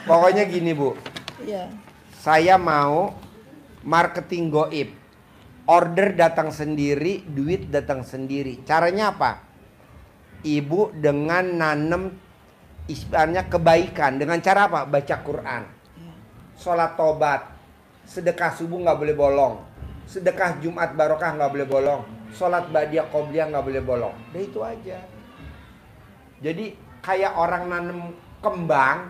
Pokoknya gini Bu, Iya. saya mau marketing goib. Order datang sendiri, duit datang sendiri. Caranya apa? Ibu dengan nanem istilahnya kebaikan. Dengan cara apa? Baca Quran. Sholat tobat. Sedekah subuh nggak boleh bolong. Sedekah Jumat barokah nggak boleh bolong. Sholat ba'diyah qobliyah nggak boleh bolong. Udah itu aja. Jadi kayak orang nanem kembang,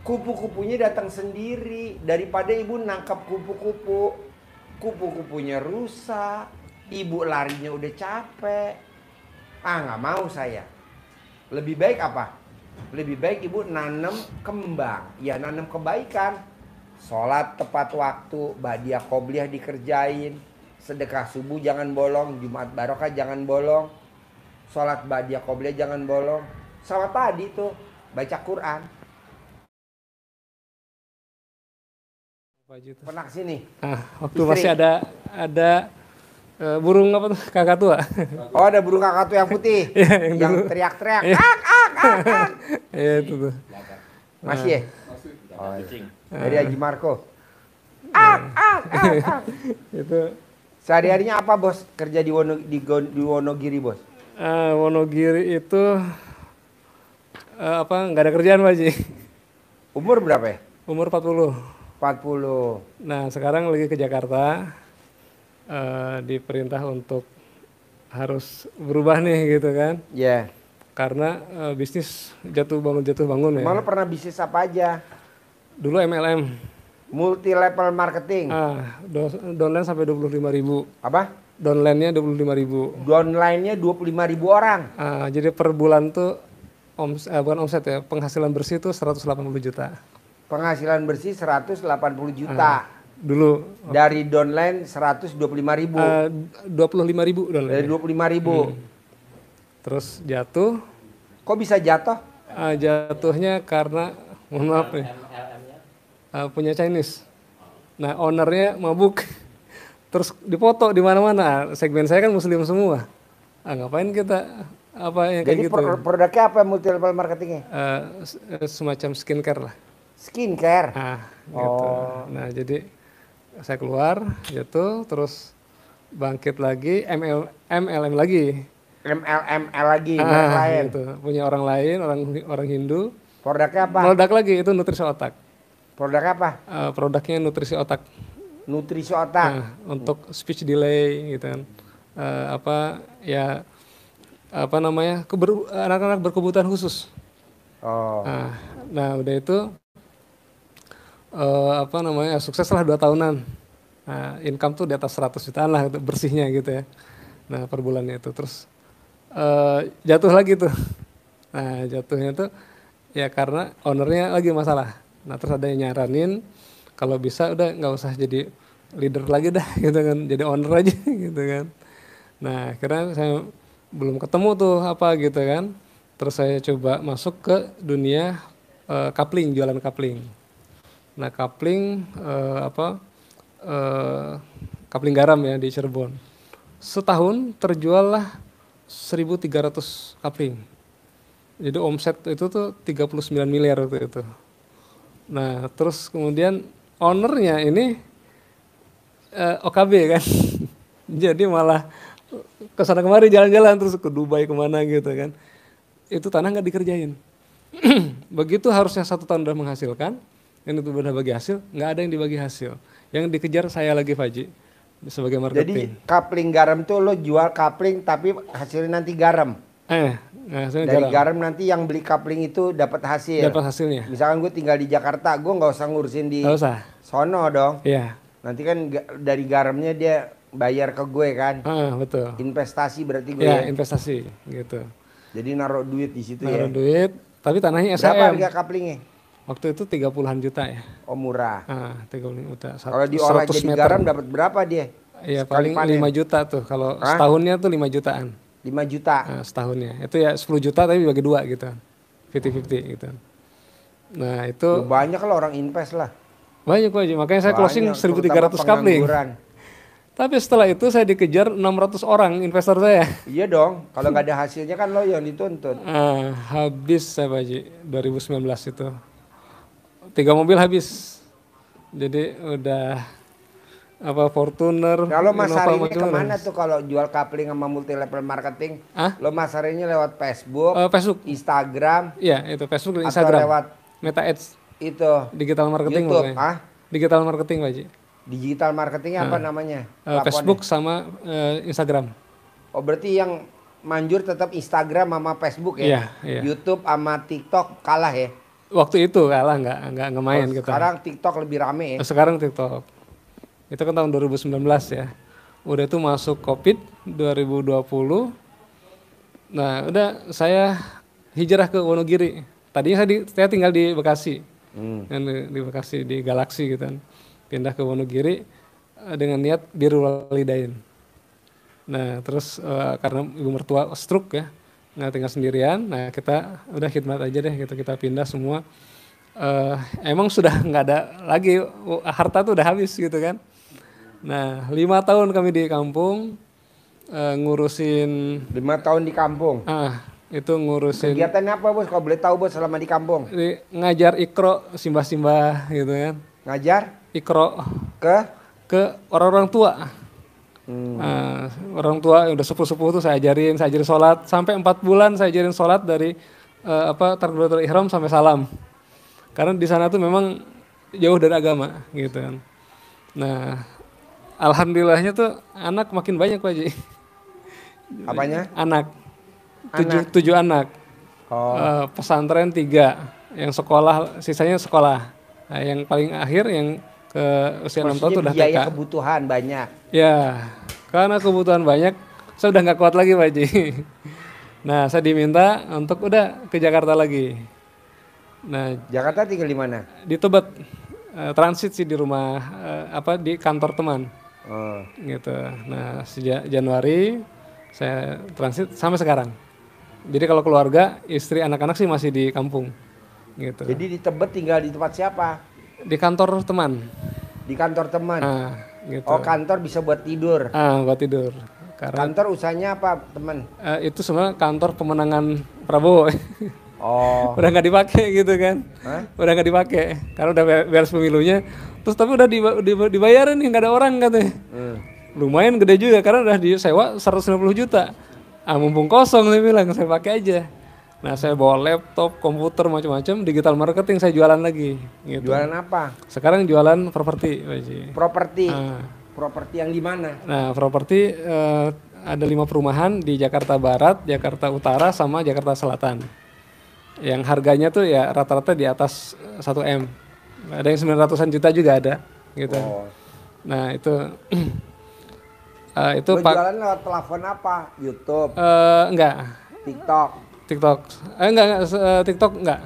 kupu-kupunya datang sendiri. Daripada ibu nangkap kupu-kupu, kupu-kupunya rusak, ibu larinya udah capek. Nggak mau saya. Lebih baik apa? Lebih baik ibu nanam kembang. Ya nanam kebaikan. Sholat tepat waktu, ba'diyah qobliyah dikerjain, sedekah subuh jangan bolong, Jumat barokah jangan bolong, sholat ba'diyah qobliyah jangan bolong. Sama tadi tuh baca Quran. Pernah kesini? Waktu istri. Masih ada burung apa tuh, kakatua. Oh, ada burung kakatua yang putih. yang teriak-teriak. Iya itu tuh. Masih ya? Oh, dari Haji Marco. Itu sehari-harinya apa bos? Kerja di Wonogiri bos? Wonogiri itu nggak ada kerjaan Pak Haji. Umur berapa ya? Umur 40. 40. Nah sekarang lagi ke Jakarta, diperintah untuk harus berubah nih gitu kan? Iya. Yeah. Karena bisnis jatuh bangun ya. Malah pernah bisnis apa aja? Dulu MLM. Multi level marketing. Downline sampai 25.000. Apa? Downline-nya 25.000. Downline-nya 25.000 orang. Jadi per bulan tuh bukan omset ya, penghasilan bersih tuh 180 juta. Penghasilan bersih 180 juta. Dulu. Dari downline 125.000. 25.000 downline. Dari 25.000. Terus jatuh. Kok bisa jatuh? Jatuhnya karena, mohon maaf nih, punya Chinese. Nah ownernya mabuk, terus dipoto di mana-mana. Segmen saya kan Muslim semua. Ngapain kita apa yang kayak jadi gitu? Jadi produknya apa multi level marketingnya? Semacam skincare lah. Skincare. Gitu. Nah jadi saya keluar, jatuh, terus bangkit lagi, MLM lagi. MLM lagi, lain. Gitu. Punya orang lain, orang Hindu. Produknya apa? Meledak lagi, itu nutrisi otak. Produknya apa? Produknya nutrisi otak. Nutrisi otak. Untuk speech delay gitu kan. Anak-anak berkebutuhan khusus. Nah udah itu sukses lah 2 tahunan. Income tuh di atas 100 jutaan lah bersihnya gitu ya. Nah per bulannya itu terus jatuh lagi tuh. Nah jatuhnya tuh ya karena ownernya lagi masalah. Nah terus ada yang nyaranin kalau bisa udah nggak usah jadi leader lagi dah gitu kan, jadi owner aja gitu kan. Nah akhirnya saya belum ketemu tuh apa gitu kan. Terus saya coba masuk ke dunia coupling, jualan coupling. Nah coupling coupling garam ya di Cirebon. Setahun terjual lah 1.300 coupling. Jadi omset itu tuh 39 miliar waktu itu. Nah terus kemudian ownernya ini OKB kan. Jadi malah kesana kemari jalan-jalan terus ke Dubai kemana gitu kan. Itu tanah nggak dikerjain. Begitu harusnya 1 tahun udah menghasilkan, yang itu udah bagi hasil, nggak ada yang dibagi hasil. Yang dikejar saya lagi Faji sebagai marketing. Jadi coupling garam tuh lo jual coupling tapi hasilnya nanti garam. Dari garam nanti yang beli coupling itu dapat hasil. Dapat hasilnya. Misalkan gue tinggal di Jakarta, gue nggak usah ngurusin di sono dong. Iya. Nanti kan dari garamnya dia bayar ke gue kan. Betul. Investasi berarti gue. Ya investasi gitu. Jadi naruh duit di situ naruh duit, tapi tanahnya SHM. Berapa harga couplingnya? Waktu itu 30-an juta ya. Oh murah. 30 juta. Kalau diolah jadi meter. Garam dapat berapa dia? Iya paling 5 juta tuh. Kalau setahunnya tuh 5 jutaan. 5 juta? Setahunnya. Itu ya 10 juta tapi bagi 2 gitu. 50-50 gitu. Nah itu. Banyak lah orang invest lah. Banyak Pak Haji. Makanya saya closing 1.300 coupling. Tapi setelah itu saya dikejar 600 orang investor saya. Iya dong, kalau nggak ada hasilnya kan lo yang dituntut. Habis saya Pak Haji, 2019 itu. 3 mobil habis. Jadi udah apa Fortuner, Nah lo masarinnya macam-macam. kemana tuh kalau jual coupling sama multi level marketing? Ah? Lo masarinnya lewat Facebook, Facebook. Instagram, Iya, itu Facebook dan atau Instagram. lewat Meta Ads, itu digital marketing YouTube? pokoknya. Digital marketing Pak Haji. Digital marketingnya apa namanya? Facebook sama Instagram. Oh berarti yang manjur tetap Instagram sama Facebook ya? Iya, iya. YouTube sama TikTok kalah ya? Waktu itu kalah nggak main kita. Sekarang TikTok lebih rame ya? Sekarang TikTok. Itu kan tahun 2019 ya. Udah itu masuk Covid 2020. Nah, udah saya hijrah ke Wonogiri. Tadinya saya tinggal di Bekasi. Kan di Bekasi di Galaksi gitu kan. Pindah ke Wonogiri dengan niat birrul walidain. Nah, terus karena ibu mertua stroke ya. Nah, tinggal sendirian. Nah, kita udah khidmat aja deh gitu, kita pindah semua. Emang sudah nggak ada lagi, harta tuh udah habis gitu kan. Nah 5 tahun kami di kampung ngurusin. 5 tahun di kampung. Itu ngurusin. Kegiatannya apa bos? Kalau boleh tahu bos selama di kampung? Ngajar ikro, simbah-simbah gitu kan. Ngajar? Ikro ke orang-orang tua. Orang tua yang udah sepuh-sepuh tuh saya ajarin sholat sampai 4 bulan saya ajarin sholat dari takbiratul ihram sampai salam. Karena di sana tuh memang jauh dari agama gitu kan. Nah, alhamdulillahnya tuh anak makin banyak Pak Haji. Apanya? Anak. 7 anak. Pesantren 3, yang sekolah sisanya sekolah. Nah, yang paling akhir yang ke usia 6 tahun tuh udah TK. Biaya kebutuhan banyak. Ya, karena kebutuhan banyak, saya udah nggak kuat lagi Pak Haji. Nah, saya diminta untuk udah ke Jakarta lagi. Nah, Jakarta tinggal di mana? Di Tebet, transit sih di rumah, di kantor teman. Gitu. Nah, sejak Januari saya transit sampai sekarang. Jadi kalau keluarga, istri, anak-anak sih masih di kampung. Gitu. Jadi di Tebet tinggal di tempat siapa? Di kantor teman. Di kantor teman. Gitu. Oh, kantor bisa buat tidur. Buat tidur. Karena kantor usahanya apa, teman? Itu sebenarnya kantor pemenangan Prabowo. Udah nggak dipakai gitu kan. Udah nggak dipakai karena udah beres pemilunya. Terus tapi udah dibayarin nih, nggak ada orang katanya. Lumayan gede juga karena udah disewa 150 juta. Mumpung kosong saya bilang, saya pakai aja. Nah, saya bawa laptop, komputer, macam-macam, digital marketing saya jualan lagi gitu. Jualan apa? Sekarang jualan properti, Pak Haji. Properti. Properti yang di mana? Nah, properti ada 5 perumahan di Jakarta Barat, Jakarta Utara, sama Jakarta Selatan. Yang harganya tuh ya rata-rata di atas 1 M. Ada yang 900-an juta juga ada gitu. Nah, itu itu Pak. Jualan lewat telepon apa? YouTube? Enggak. TikTok. Enggak, TikTok enggak.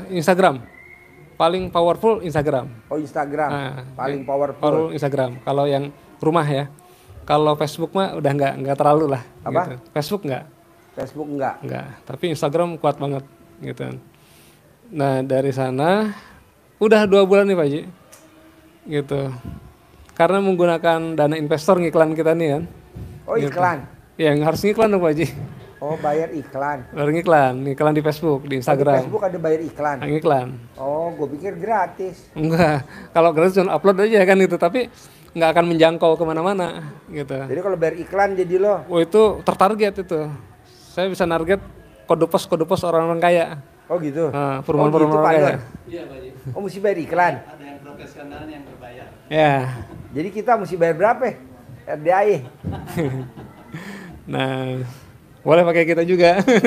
Instagram. Paling powerful Instagram. Oh, Instagram. Paling powerful Instagram. Kalau yang rumah ya. Kalau Facebook mah udah enggak terlalu lah. Apa? Gitu. Facebook enggak. Enggak. Tapi Instagram kuat banget gitu. Nah, dari sana udah 2 bulan nih Pak Haji. Gitu. Karena menggunakan dana investor ngiklan kita nih kan. Oh, iklan. Gitu. Ya, harus ngiklan dong Pak Haji. Oh, bayar iklan. Iklan di Facebook, di Instagram. Di Facebook ada bayar iklan. Iklan. Oh, gue pikir gratis. Enggak. Kalau gratis cuma upload aja kan itu, tapi nggak akan menjangkau kemana-mana gitu. Jadi kalau bayar iklan jadi lo? Oh, itu tertarget itu. Saya bisa target kode pos orang-orang kaya. Oh gitu. Perumahan-perumahan orang kaya. Iya Pak Haji. Oh, mesti bayar iklan. Ada yang profesional yang berbayar. Ya. Jadi kita mesti bayar berapa? RDAI. Nah, boleh pakai kita juga. Sama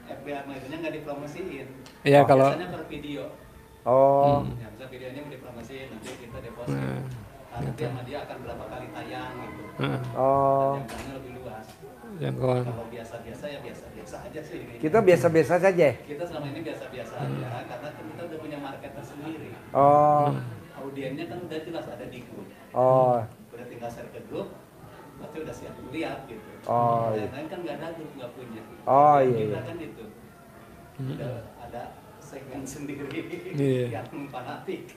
FBA itu nggak dipromosiin. Iya kalau. Biasanya per video. Ya, bisa videonya mau dipromosiin, nanti kita deposit. Nanti sama dia akan berapa kali tayang gitu. Jangkauannya lebih luas. Jangkauan. Kalau biasa-biasa ya biasa-biasa aja sih. Kita biasa-biasa saja. Kita selama ini biasa-biasa aja, karena kan kita udah punya market tersendiri. Audiennya kan udah jelas ada di grup. Udah tinggal share ke grup, berarti udah siap lihat gitu. Yang lain kan nggak ada grup, nggak punya. Kita kan itu udah ada segmen sendiri yang fanatik.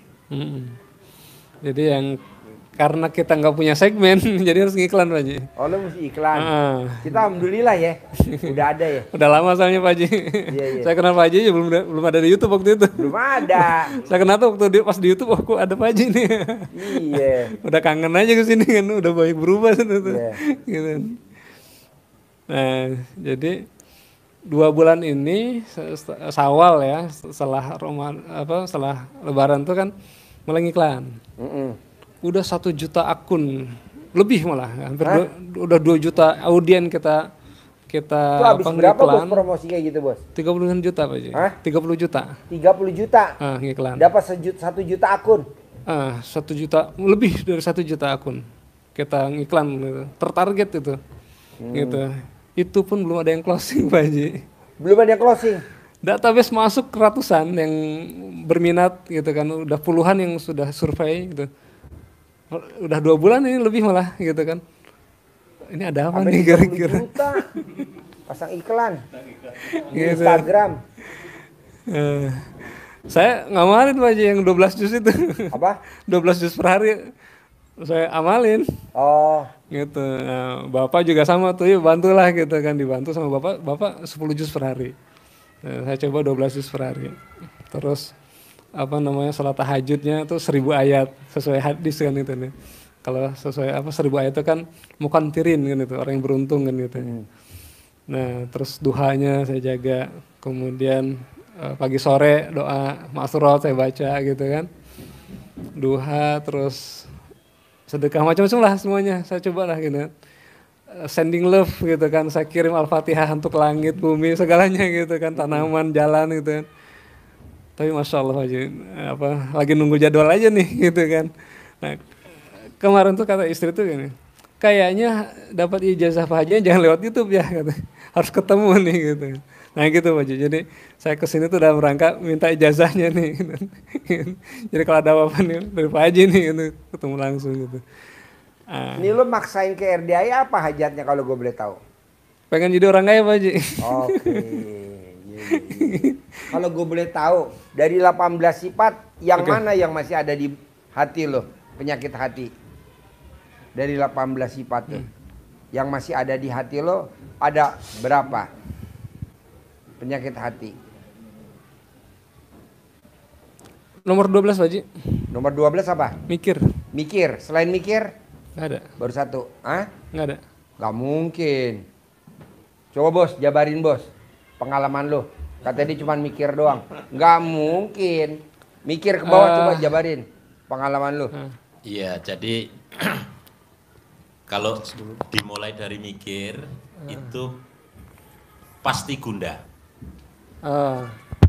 Jadi yang karena kita nggak punya segmen, jadi harus ngiklan Pak Haji. Oh lu mesti iklan. Kita alhamdulillah ya, udah ada ya. Udah lama soalnya Pak Haji. Iya. Saya kenal Pak Haji aja belum ada di YouTube waktu itu. Belum ada. Saya kenal tuh waktu pas di YouTube, oh kok ada Pak Haji nih. Iya. Udah kangen aja ke sini kan, udah banyak berubah tuh. Iya. Gitu. Nah, jadi 2 bulan ini Syawal ya, setelah setelah Lebaran tuh kan mulai ngiklan. Udah 1 juta akun lebih malah, hampir udah 2 juta audien kita Itu habis berapa bos ngiklan. promosi kayak gitu bos? 30 juta Pak Haji. 30 juta. 30 juta. Ngiklan. Dapat 1 juta akun. 1 juta, lebih dari 1 juta akun kita ngiklan gitu. Tertarget itu. Gitu. Itu pun belum ada yang closing Pak Haji. Belum ada yang closing. Database masuk ratusan yang berminat gitu kan, udah puluhan yang sudah survei gitu. Udah 2 bulan ini lebih malah gitu kan. Ini ada apa nih kira-kira? Pasang iklan di Gitu. Instagram. Saya ngamalin Pak Haji yang 12 juz itu. Apa? 12 juz per hari saya amalin. Oh, Gitu. Nah, Bapak juga sama tuh, yuk bantulah gitu kan, dibantu sama Bapak 10 juz per hari. Nah, saya coba 12 juz per hari. Terus salat tahajudnya tuh 1000 ayat sesuai hadis kan itu nih. Kalau sesuai 1000 ayat itu kan mukantirin kan itu, orang yang beruntung kan gitu. Nah, terus duhanya saya jaga. Kemudian pagi sore doa ma'surat saya baca gitu kan. Duha, terus sedekah macam-macam lah semuanya saya coba lah gitu. Sending love gitu kan, saya kirim Al-Fatihah untuk langit, bumi, segalanya gitu kan, tanaman, jalan gitu kan. Tapi Masya Allah aja, lagi nunggu jadwal aja nih gitu kan. Nah, kemarin tuh kata istri tuh gini, kayaknya dapat ijazah Pak Haji jangan lewat YouTube ya, kata. Harus ketemu nih gitu. Nah gitu Pak Haji, jadi saya kesini tuh dalam rangka minta ijazahnya nih. Gitu. Jadi kalau ada apa-apa nih dari Pak Haji nih gitu, ketemu langsung gitu. ini lu maksain ke RDI apa hajatnya kalau gue boleh tahu? Pengen jadi orang kaya Pak Haji. Oke. Kalau gue boleh tahu, dari 18 sifat yang mana yang masih ada di hati lo, penyakit hati? Dari 18 sifat tuh, yang masih ada di hati lo ada berapa? Penyakit hati. Nomor 12 Pak Haji. Nomor 12 apa? Mikir. Mikir. Selain mikir, Nggak ada. baru 1. Nggak ada. Gak mungkin. Coba bos, jabarin bos pengalaman lo. Katanya dia cuma mikir doang. Gak mungkin. Mikir ke bawah, coba jabarin pengalaman lo. Iya, jadi kalau dimulai dari mikir itu pasti gundah.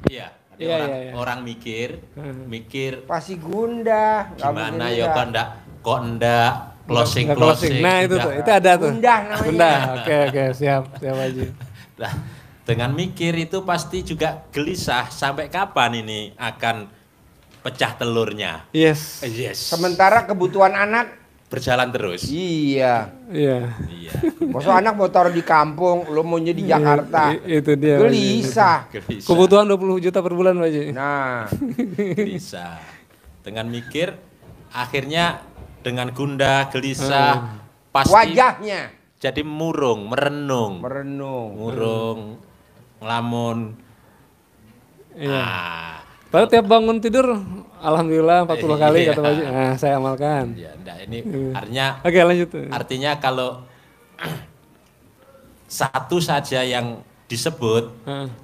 Iya, orang mikir Pasti gundah. gimana ya kok ndak closing. Nah itu tuh, itu ada tuh. Gundah namanya. Gundah. Oke, siap Haji. Nah, dengan mikir itu pasti juga gelisah sampai kapan ini akan pecah telurnya. Yes. Sementara kebutuhan anak Berjalan terus. iya. Iya. Maksud anak mau taruh di kampung, lo maunya di Jakarta. Itu dia. Gelisah. Kebutuhan 20 juta per bulan Pak Haji. Nah, Bisa. Dengan mikir akhirnya dengan gundah, gelisah, pasti wajahnya jadi murung, merenung, ngelamun. Iya. Padahal tiap bangun tidur, alhamdulillah 40 kali kata Pak Haji. Nah, saya amalkan. Ya, ini artinya. Oke, lanjut. Artinya kalau satu saja yang disebut,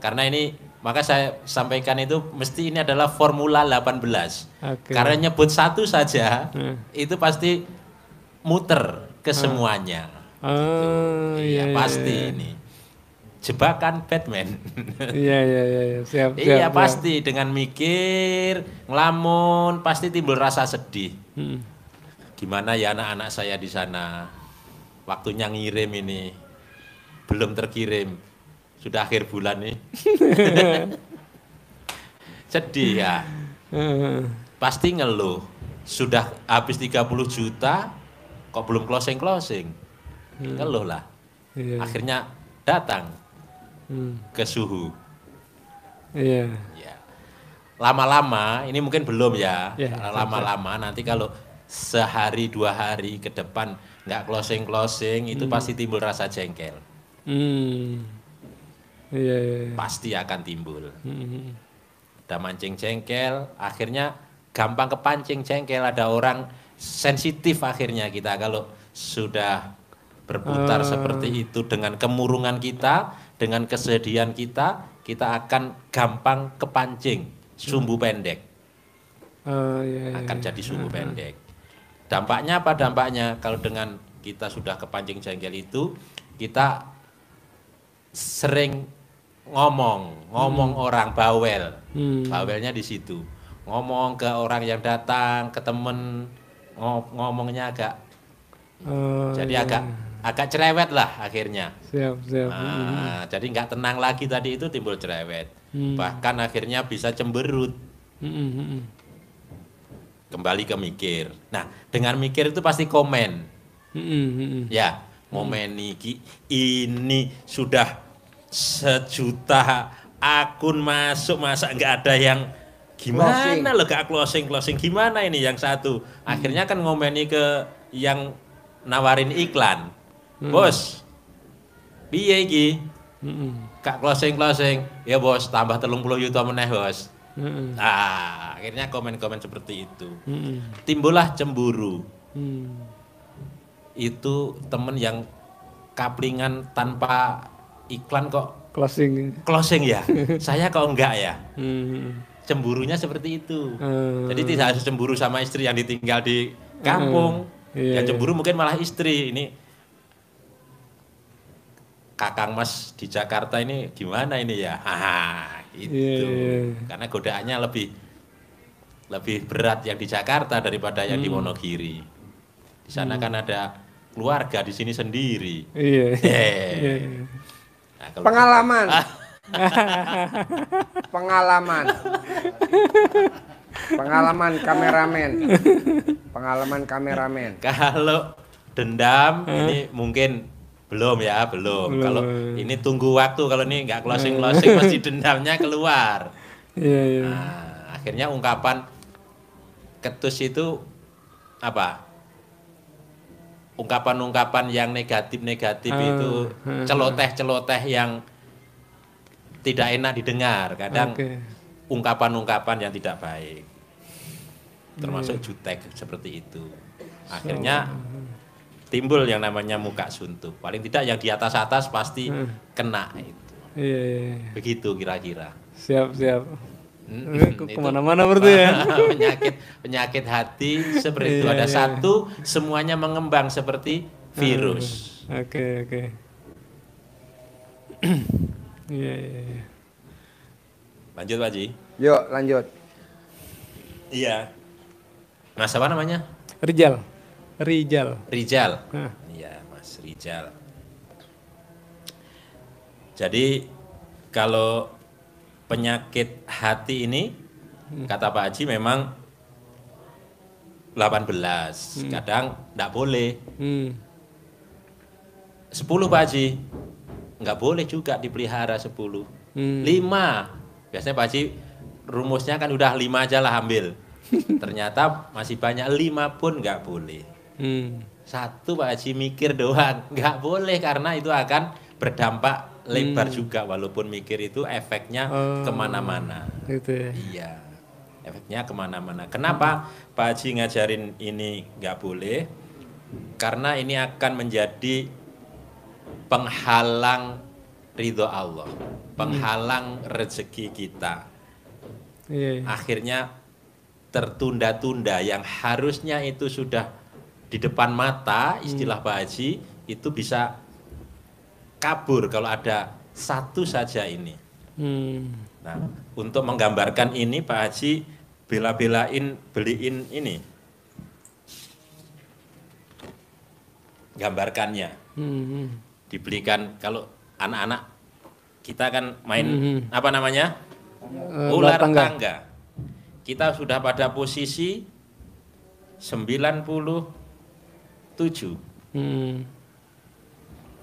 karena ini maka saya sampaikan itu mesti ini adalah formula 18. Karena nyebut satu saja, itu pasti muter ke semuanya. Iya, pasti ini. Jebakan Batman. Iya, siap. Iya, pasti dengan mikir, ngelamun, pasti timbul rasa sedih. Gimana ya anak-anak saya di sana? Waktunya ngirim ini belum terkirim. Sudah akhir bulan nih. Sedih ya. Pasti ngeluh. Sudah habis 30 juta kok belum closing. Ngeluh lah. Akhirnya datang ke suhu. Iya. Ya. lama-lama, ini mungkin belum ya, lama-lama nanti kalau sehari 2 hari ke depan nggak closing itu pasti timbul rasa jengkel. Pasti akan timbul. Udah mancing jengkel, akhirnya gampang kepancing jengkel. Ada orang sensitif akhirnya kita kalau sudah berputar seperti itu dengan kemurungan kita, dengan kesedihan kita akan gampang kepancing. Sumbu pendek akan jadi sumbu pendek. Dampaknya apa? Dampaknya kalau dengan kita sudah kepancing jengkel itu, kita sering ngomong orang bawel, bawelnya di situ. Ngomong ke orang yang datang, ke temen, ngomongnya agak jadi agak cerewet lah akhirnya. Siap. Jadi nggak tenang lagi tadi itu, timbul cerewet. Bahkan akhirnya bisa cemberut. Kembali ke mikir. Nah, dengan mikir itu pasti komen. Ya, komen ini sudah 1 juta akun masuk, masa nggak ada yang gimana loh, gak closing gimana ini yang satu. Akhirnya kan ngomeni ke yang nawarin iklan. Bos, piye iki? Kak closing, ya bos, tambah 30 juta meneh bos. Akhirnya komen-komen seperti itu. Timbullah cemburu. Itu temen yang kaplingan tanpa iklan kok closing ya. Saya kok enggak ya. Cemburunya seperti itu. Jadi tidak harus cemburu sama istri yang ditinggal di kampung. Yang cemburu mungkin malah istri. Ini Kakang Mas di Jakarta ini gimana ini ya? Itu. Karena godaannya lebih berat yang di Jakarta daripada yang di Wonogiri. Di sana kan ada keluarga, di sini sendiri. Nah, pengalaman. Pengalaman kameramen. Kalau dendam ini mungkin belum. Kalau ini tunggu waktu, kalau ini nggak closing pasti dendamnya keluar. Nah, akhirnya ungkapan ketus itu apa? Ungkapan-ungkapan yang negatif itu, celoteh yang tidak enak didengar. Kadang ungkapan-ungkapan yang tidak baik, termasuk jutek seperti itu. Akhirnya timbul yang namanya muka suntuk. Paling tidak yang di atas pasti kena itu. Begitu kira-kira. Siap. Kemana-mana berarti ya. penyakit hati seperti itu. Ada satu, semuanya mengembang seperti virus. Oke. Lanjut Pak Haji. Yuk lanjut. Iya. Mas apa namanya? Rijal. Iya, Mas Rijal. Jadi kalau penyakit hati ini kata Pak Haji memang 18. Kadang enggak boleh. 10 Pak Haji. Enggak boleh juga dipelihara 10. 5. Biasanya Pak Haji rumusnya kan udah 5 aja lah ambil. Ternyata masih banyak, 5 pun enggak boleh. 1 Pak Haji mikir doang, nggak boleh karena itu akan berdampak lebar juga, walaupun mikir itu efeknya kemana-mana. Gitu ya. Iya, efeknya kemana-mana. Kenapa Pak Haji ngajarin ini nggak boleh? Karena ini akan menjadi penghalang ridho Allah, penghalang rezeki kita. Akhirnya tertunda-tunda yang harusnya itu sudah di depan mata, istilah Pak Haji itu bisa kabur kalau ada satu saja ini. Nah, untuk menggambarkan ini Pak Haji bela-belain beliin ini gambarkannya. Dibelikan, kalau anak-anak kita kan main apa namanya? Ular tangga. Kita sudah pada posisi 97.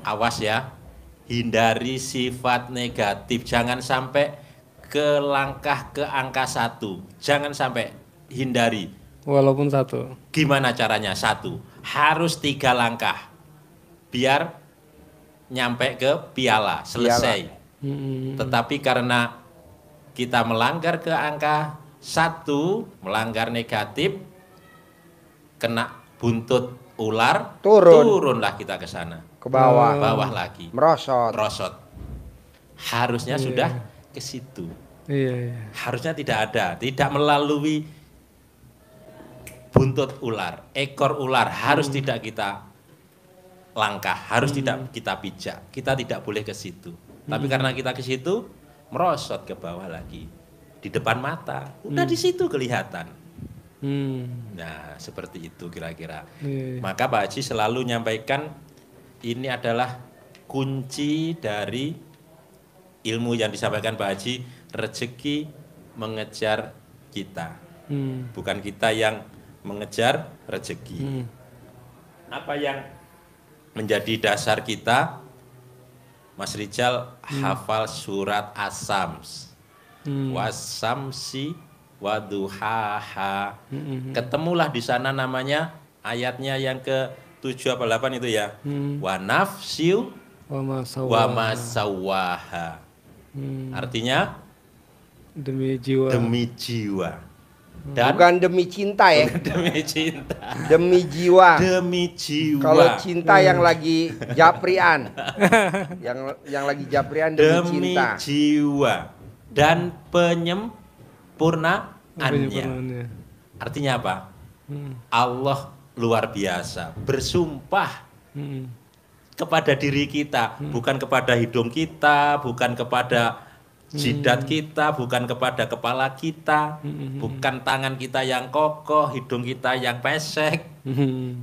Awas ya, hindari sifat negatif, jangan sampai ke langkah ke angka 1. Jangan sampai hindari. Walaupun 1. Gimana caranya? 1. Harus 3 langkah. Biar nyampe ke piala, selesai. Tetapi karena kita melanggar ke angka 1, melanggar negatif, kena buntut ular, turunlah kita ke sana. Ke bawah. Bawah lagi. Merosot. Harusnya sudah ke situ. Iya. Harusnya tidak ada, tidak melalui buntut ular, ekor ular harus tidak kita langkah, harus tidak kita pijak. Kita tidak boleh ke situ. Tapi karena kita ke situ, merosot ke bawah lagi. Di depan mata, udah di situ kelihatan. Nah, seperti itu kira-kira. Maka Pak Haji selalu nyampaikan ini adalah kunci dari ilmu yang disampaikan Pak Haji, rezeki mengejar kita. Bukan kita yang mengejar rezeki. Apa yang menjadi dasar kita? Mas Rijal hafal surat As-Sams. Was-samsi waduhaha. Ketemulah di sana namanya ayatnya yang ke-7 apa 8 itu ya. Wa nafsiu wa masawaha. Artinya demi jiwa. Demi jiwa. Dan bukan demi cinta ya. Demi cinta. Demi jiwa. Demi jiwa. Kalau cinta yang lagi japrian. yang lagi japrian demi cinta. Demi jiwa dan penyempurnaannya. Artinya apa? Allah luar biasa, bersumpah kepada diri kita, bukan kepada hidung kita, bukan kepada jidat kita, bukan kepada kepala kita, bukan tangan kita yang kokoh, hidung kita yang pesek,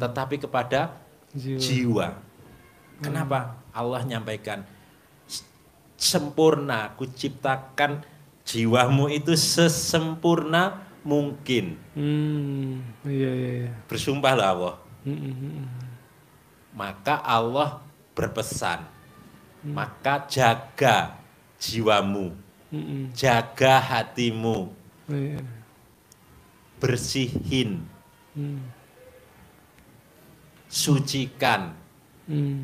tetapi kepada jiwa. Kenapa? Allah nyampaikan, sempurna, ku ciptakan jiwamu itu sesempurna mungkin. Iya. Bersumpahlah Allah. Maka Allah berpesan, maka jaga jiwamu, jaga hatimu, bersihin, sucikan.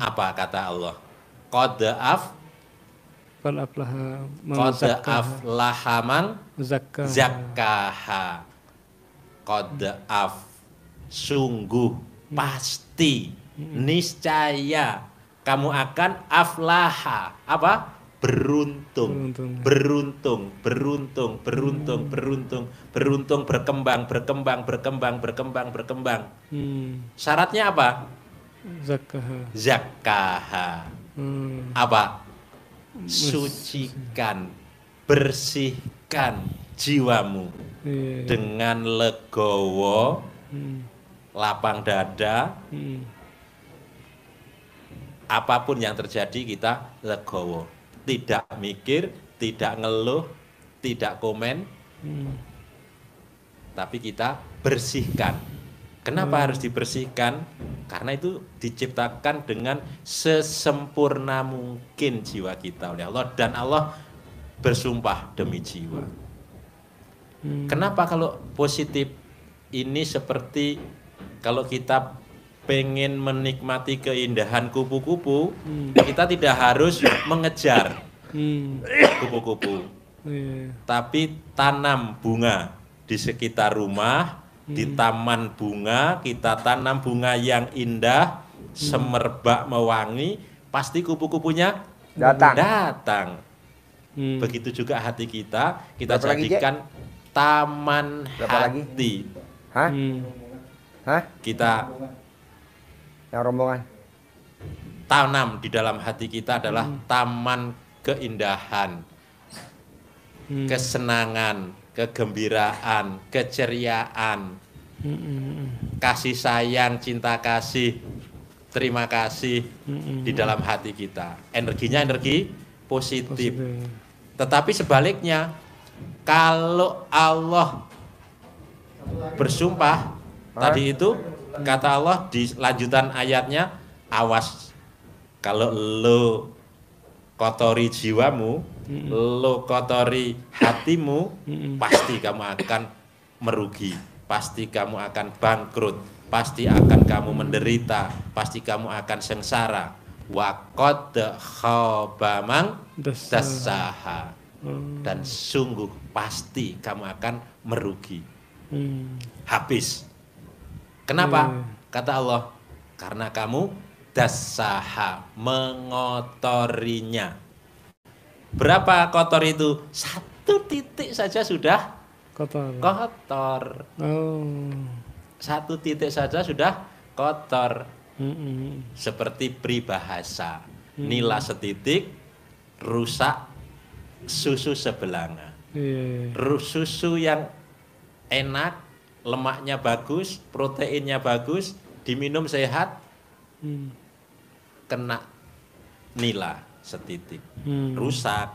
Apa kata Allah? Qad aflaha man zakkaha. Qad sungguh pasti niscaya kamu akan aflaha. Apa? Beruntung, berkembang. Syaratnya apa? Zakkaha. Apa? Sucikan, bersihkan jiwamu dengan legowo, lapang dada. Apapun yang terjadi kita legowo. Tidak mikir, tidak ngeluh, tidak komen, tapi kita bersihkan. Kenapa harus dibersihkan? Karena itu diciptakan dengan sesempurna mungkin jiwa kita oleh Allah, dan Allah bersumpah demi jiwa. Kenapa kalau positif ini seperti kalau kita pengen menikmati keindahan kupu-kupu, kita tidak harus mengejar kupu-kupu, tapi tanam bunga di sekitar rumah, di taman bunga, kita tanam bunga yang indah, semerbak mewangi, pasti kupu-kupunya datang. Begitu juga hati kita jadikan taman hati. Kita yang rombongan tanam di dalam hati kita adalah taman keindahan, kesenangan, kegembiraan, keceriaan, kasih sayang, cinta kasih, terima kasih di dalam hati kita. Energinya energi positif. Tetapi sebaliknya, kalau Allah bersumpah tadi itu, kata Allah di lanjutan ayatnya, awas kalau lo kotori jiwamu, lo kotori hatimu, pasti kamu akan merugi, pasti kamu akan bangkrut, pasti akan kamu menderita, pasti kamu akan sengsara. Wa qad khaba man dassaha. Dan sungguh pasti kamu akan merugi. Habis. Kenapa? Kata Allah, karena kamu dassaha, mengotorinya. Berapa kotor itu? 1 titik saja sudah kotor. 1 titik saja sudah kotor. Seperti peribahasa, nila setitik rusak susu sebelanga. Susu yang enak, lemaknya bagus, proteinnya bagus, diminum sehat, kena nila setitik, rusak.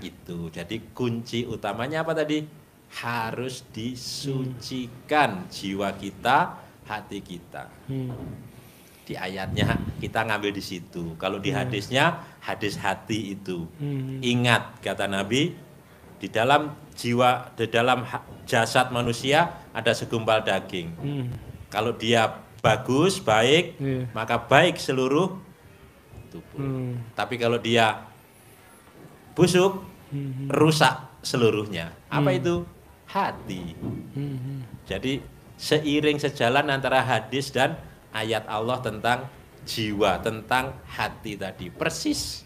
Itu. Jadi kunci utamanya apa tadi? Harus disucikan jiwa kita, hati kita. Di ayatnya kita ngambil di situ. Kalau di hadisnya, hadis hati itu. Ingat kata Nabi, di dalam jiwa, di dalam jasad manusia ada segumpal daging. Kalau dia bagus, baik, maka baik seluruh tubuh. Tapi kalau dia busuk, rusak seluruhnya. Apa itu? Hati. Jadi seiring sejalan antara hadis dan ayat Allah tentang jiwa, tentang hati tadi, persis.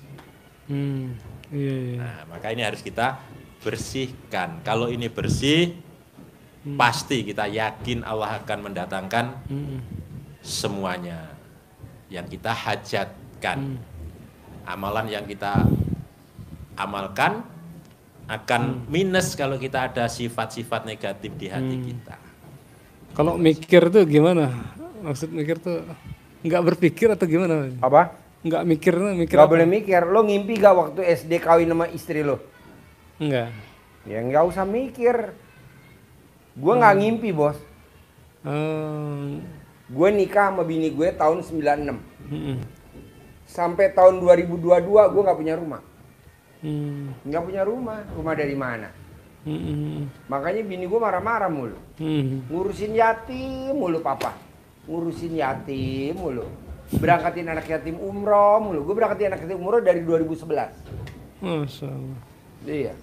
Nah, maka ini harus kita bersihkan. Kalau ini bersih, pasti kita yakin Allah akan mendatangkan semuanya yang kita hajatkan. Amalan yang kita amalkan akan minus kalau kita ada sifat-sifat negatif di hati kita. Kalau mikir tuh gimana? Maksud mikir tuh nggak berpikir atau gimana? Apa? Nggak mikir Nggak boleh mikir. Lo ngimpi gak waktu SD kawin sama istri lo? Enggak. Ya nggak usah mikir. Gue nggak ngimpi, bos. Gue nikah sama bini gue tahun 96. Sampai tahun 2022 gue nggak punya rumah. Nggak punya rumah. Rumah dari mana? Makanya bini gue marah-marah mulu. Ngurusin yatim mulu papa. Ngurusin yatim mulu. Berangkatin anak yatim umroh mulu. Gue berangkatin anak yatim umroh dari 2011. Masya Allah. Iya.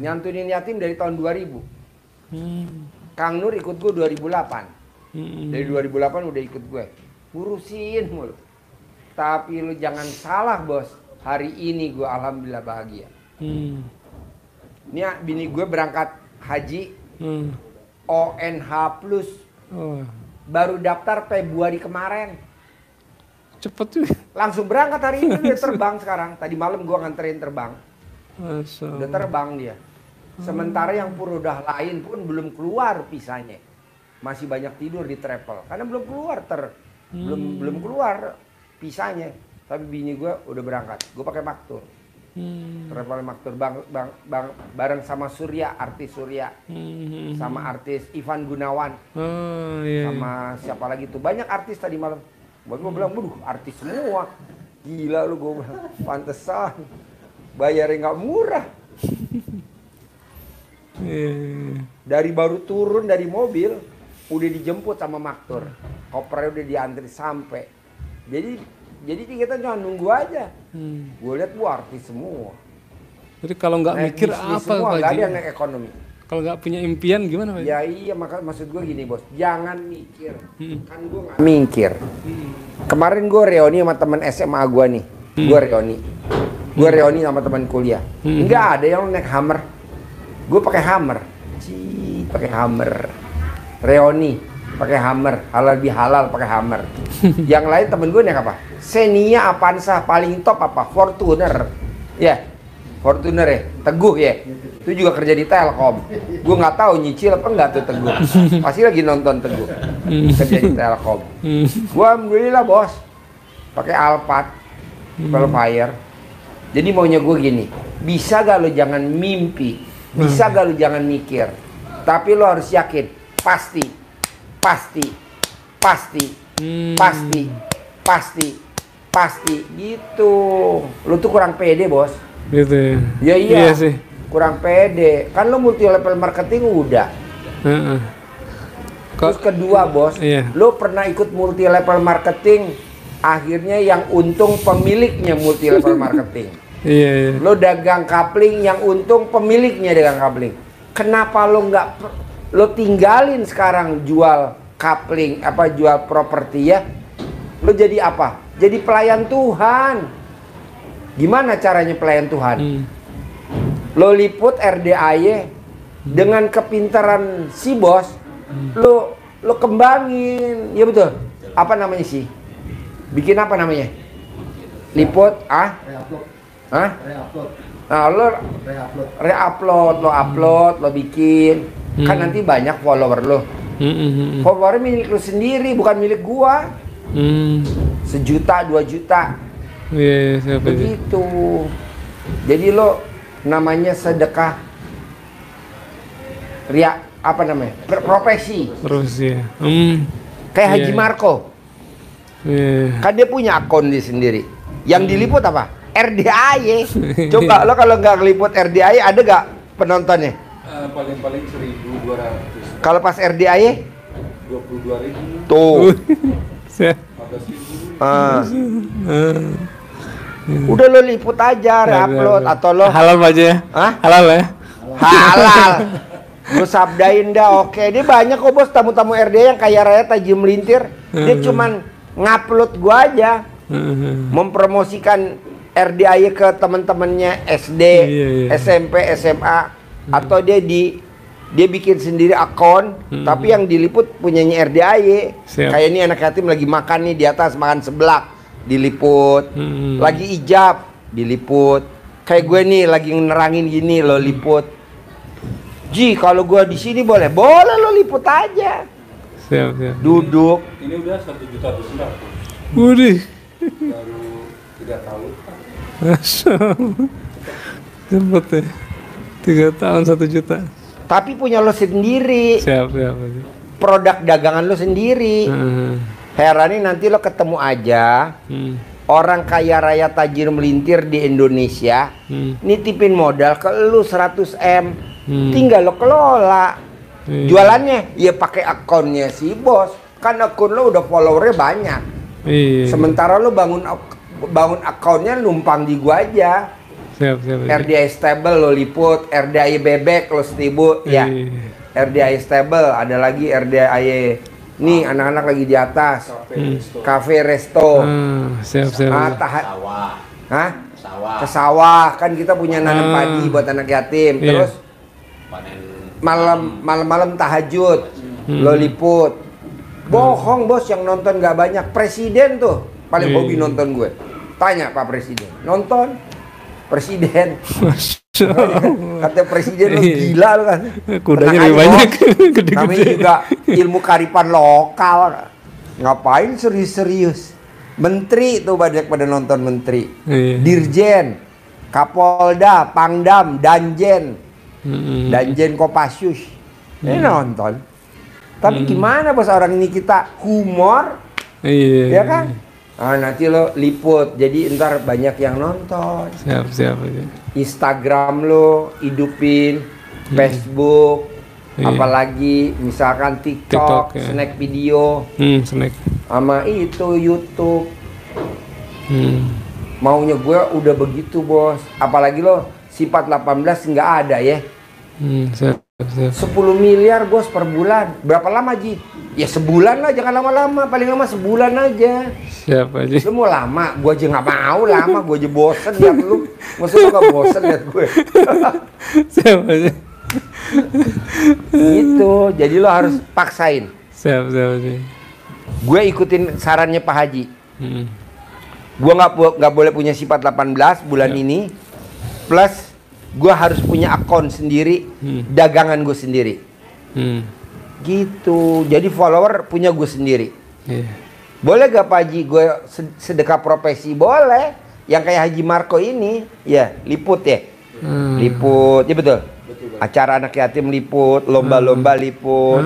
Nyantunin yatim dari tahun 2000. Kang Nur ikut gue 2008. Dari 2008 udah ikut gue. Ngurusin mulu. Tapi lu jangan salah, bos. Hari ini gue alhamdulillah bahagia. Ini bini gue berangkat haji ONH plus. Baru daftar Februari kemarin. Cepet juga. Langsung berangkat hari ini, dia terbang sekarang. Tadi malam gue nganterin terbang. Udah terbang dia. Sementara yang Purodah lain pun belum keluar pisahnya. Masih banyak tidur di travel. Karena belum keluar belum keluar pisahnya. Tapi bini gue udah berangkat. Gue pakai Maktur. Travel Maktur bareng sama Surya, artis Surya. Sama artis Ivan Gunawan. Sama siapa lagi tuh. Banyak artis tadi malam. Gue bilang, waduh artis semua. Gila lu, gue bilang. Pantesan. Bayarnya nggak murah. Dari baru turun dari mobil, udah dijemput sama Maktur. Kopernya udah diantri sampai. Jadi kita cuma nunggu aja. Gue lihat artis semua. Jadi kalau nggak mikir apa semua, Pak nggak Haji? ada yang naik ekonomi. Kalau nggak punya impian gimana Pak Haji? Ya iya, maksud gue gini bos, jangan mikir. Kan gue nggak mikir. Kemarin gue reuni sama teman SMA gue nih. Gue reuni sama teman kuliah. Nggak ada yang naik Hummer. Gue pakai Hummer. Pakai Hummer. Reuni pakai Hummer. Halal bihalal pakai Hummer. Yang lain temen gue naik apa? Xenia, Avanza, paling top apa? Fortuner. Ya, Fortuner ya. Teguh ya. Itu juga kerja di Telkom. Gue nggak tahu nyicil apa enggak tuh Teguh. Pasti lagi nonton Teguh. Kerja di Telkom. Gue alhamdulillah bos. Pakai Alphard, Velfire. Jadi maunya gue gini. Bisa gak lo jangan mimpi? Bisa gak lo jangan mikir? Tapi lo harus yakin. Pasti. pasti gitu. Lu tuh kurang pede, Bos. Gitu ya. Ya iya. Iya sih. Kurang pede. Kan lu multi level marketing udah. Terus kedua, Bos, lu pernah ikut multi level marketing, akhirnya yang untung pemiliknya multi level marketing. Iya. Lu dagang kapling, yang untung pemiliknya dagang kapling. Kenapa lu nggak lu tinggalin sekarang jual kapling, jual properti ya? Lu jadi apa? Jadi pelayan Tuhan. Gimana caranya pelayan Tuhan? Lo liput RDAY dengan kepintaran si bos, lo kembangin, ya betul. Apa namanya sih? Bikin apa namanya? Liput, Nah, lo re-upload, lo bikin. Kan nanti banyak follower lo. Follower milik lo sendiri, bukan milik gua. 1 juta, 2 juta. Begitu. Jadi lo namanya sedekah ria, apa namanya? Profesi. Kayak Haji Marco. Kan dia punya akun dia sendiri. Yang diliput apa? RDAY. Coba lo kalau nggak ngeliput RDAY ada nggak penontonnya? Paling 1.200. Kalau pas RDAY? 22.000. Tuh. Udah lo liput aja, re-upload atau lo halal aja ya? Halal ya? Halal. Lo sabdain dah, oke. Dia banyak kok bos tamu-tamu RDAY yang kaya raya tajam melintir. Dia cuman ngupload gua aja, mempromosikan RDAY ke teman-temannya SD, SMP, SMA, atau dia bikin sendiri akun, tapi yang diliput punyanya RDAY. Kayak ini anak yatim lagi makan nih di atas, makan seblak, diliput. Lagi ijab, diliput. Kayak gue nih lagi nerangin gini, lo liput. Ji, kalau gue di sini boleh lo liput aja. Siap. Duduk. Ini udah 1.200.000. Waduh. Baru 3 tahun. Cepet ya. 3 tahun 1 juta. Tapi punya lo sendiri. Siap. Produk dagangan lo sendiri. Herani nanti lo ketemu aja orang kaya raya tajir melintir di Indonesia, nitipin modal ke lo 100M, tinggal lo kelola. Jualannya ya pakai akunnya si bos, kan akun lo udah followernya banyak. Sementara lo bangun akunnya numpang di gua aja. Siap. RDAY stable lo liput, RDAY bebek lo setibu ya. RDAY stable, ada lagi RDAY nih anak-anak lagi di atas. Cafe resto. Siap. Sawah. Ke sawah kan kita punya nanam padi buat anak yatim. Terus malam tahajud lo liput. Bohong bos, yang nonton gak banyak. Presiden tuh paling hobi nonton gue. Tanya Pak Presiden, nonton Presiden. Kata Presiden lo gila lo kan. Kudanya lebih banyak. Namanya juga ilmu kearifan lokal. Ngapain serius-serius? Menteri tuh banyak pada nonton menteri. Dirjen, Kapolda, Pangdam, Danjen, Danjen Kopassus. Ini nonton. Tapi gimana bos, orang ini kita humor, ya kan? Nah, nanti lo liput, jadi ntar banyak yang nonton. Siap. Instagram lo hidupin, Facebook, apalagi misalkan TikTok, snack video, sama itu YouTube. Maunya gue udah begitu bos, apalagi lo sifat 18 nggak ada ya. 10 miliar bos per bulan. Berapa lama Ji? Ya sebulan lah, jangan lama-lama. Paling lama sebulan aja. Siap aja. Lu mau lama? Gue aja nggak mau lama. Gue aja bosen liat lu. Maksudnya lu gak bosen liat gue. Siap aja. Gitu. Jadi lo harus paksain. Siap aja. Gue ikutin sarannya Pak Haji. Gue nggak boleh punya sifat 18 bulan ini. Plus gue harus punya akun sendiri, dagangan gue sendiri. Gitu. Jadi follower punya gue sendiri. Boleh gak Pak Haji gue sedekah profesi? Boleh. Yang kayak Haji Marco ini, ya liput ya. Liput, ya betul. Acara anak yatim liput, lomba-lomba liput.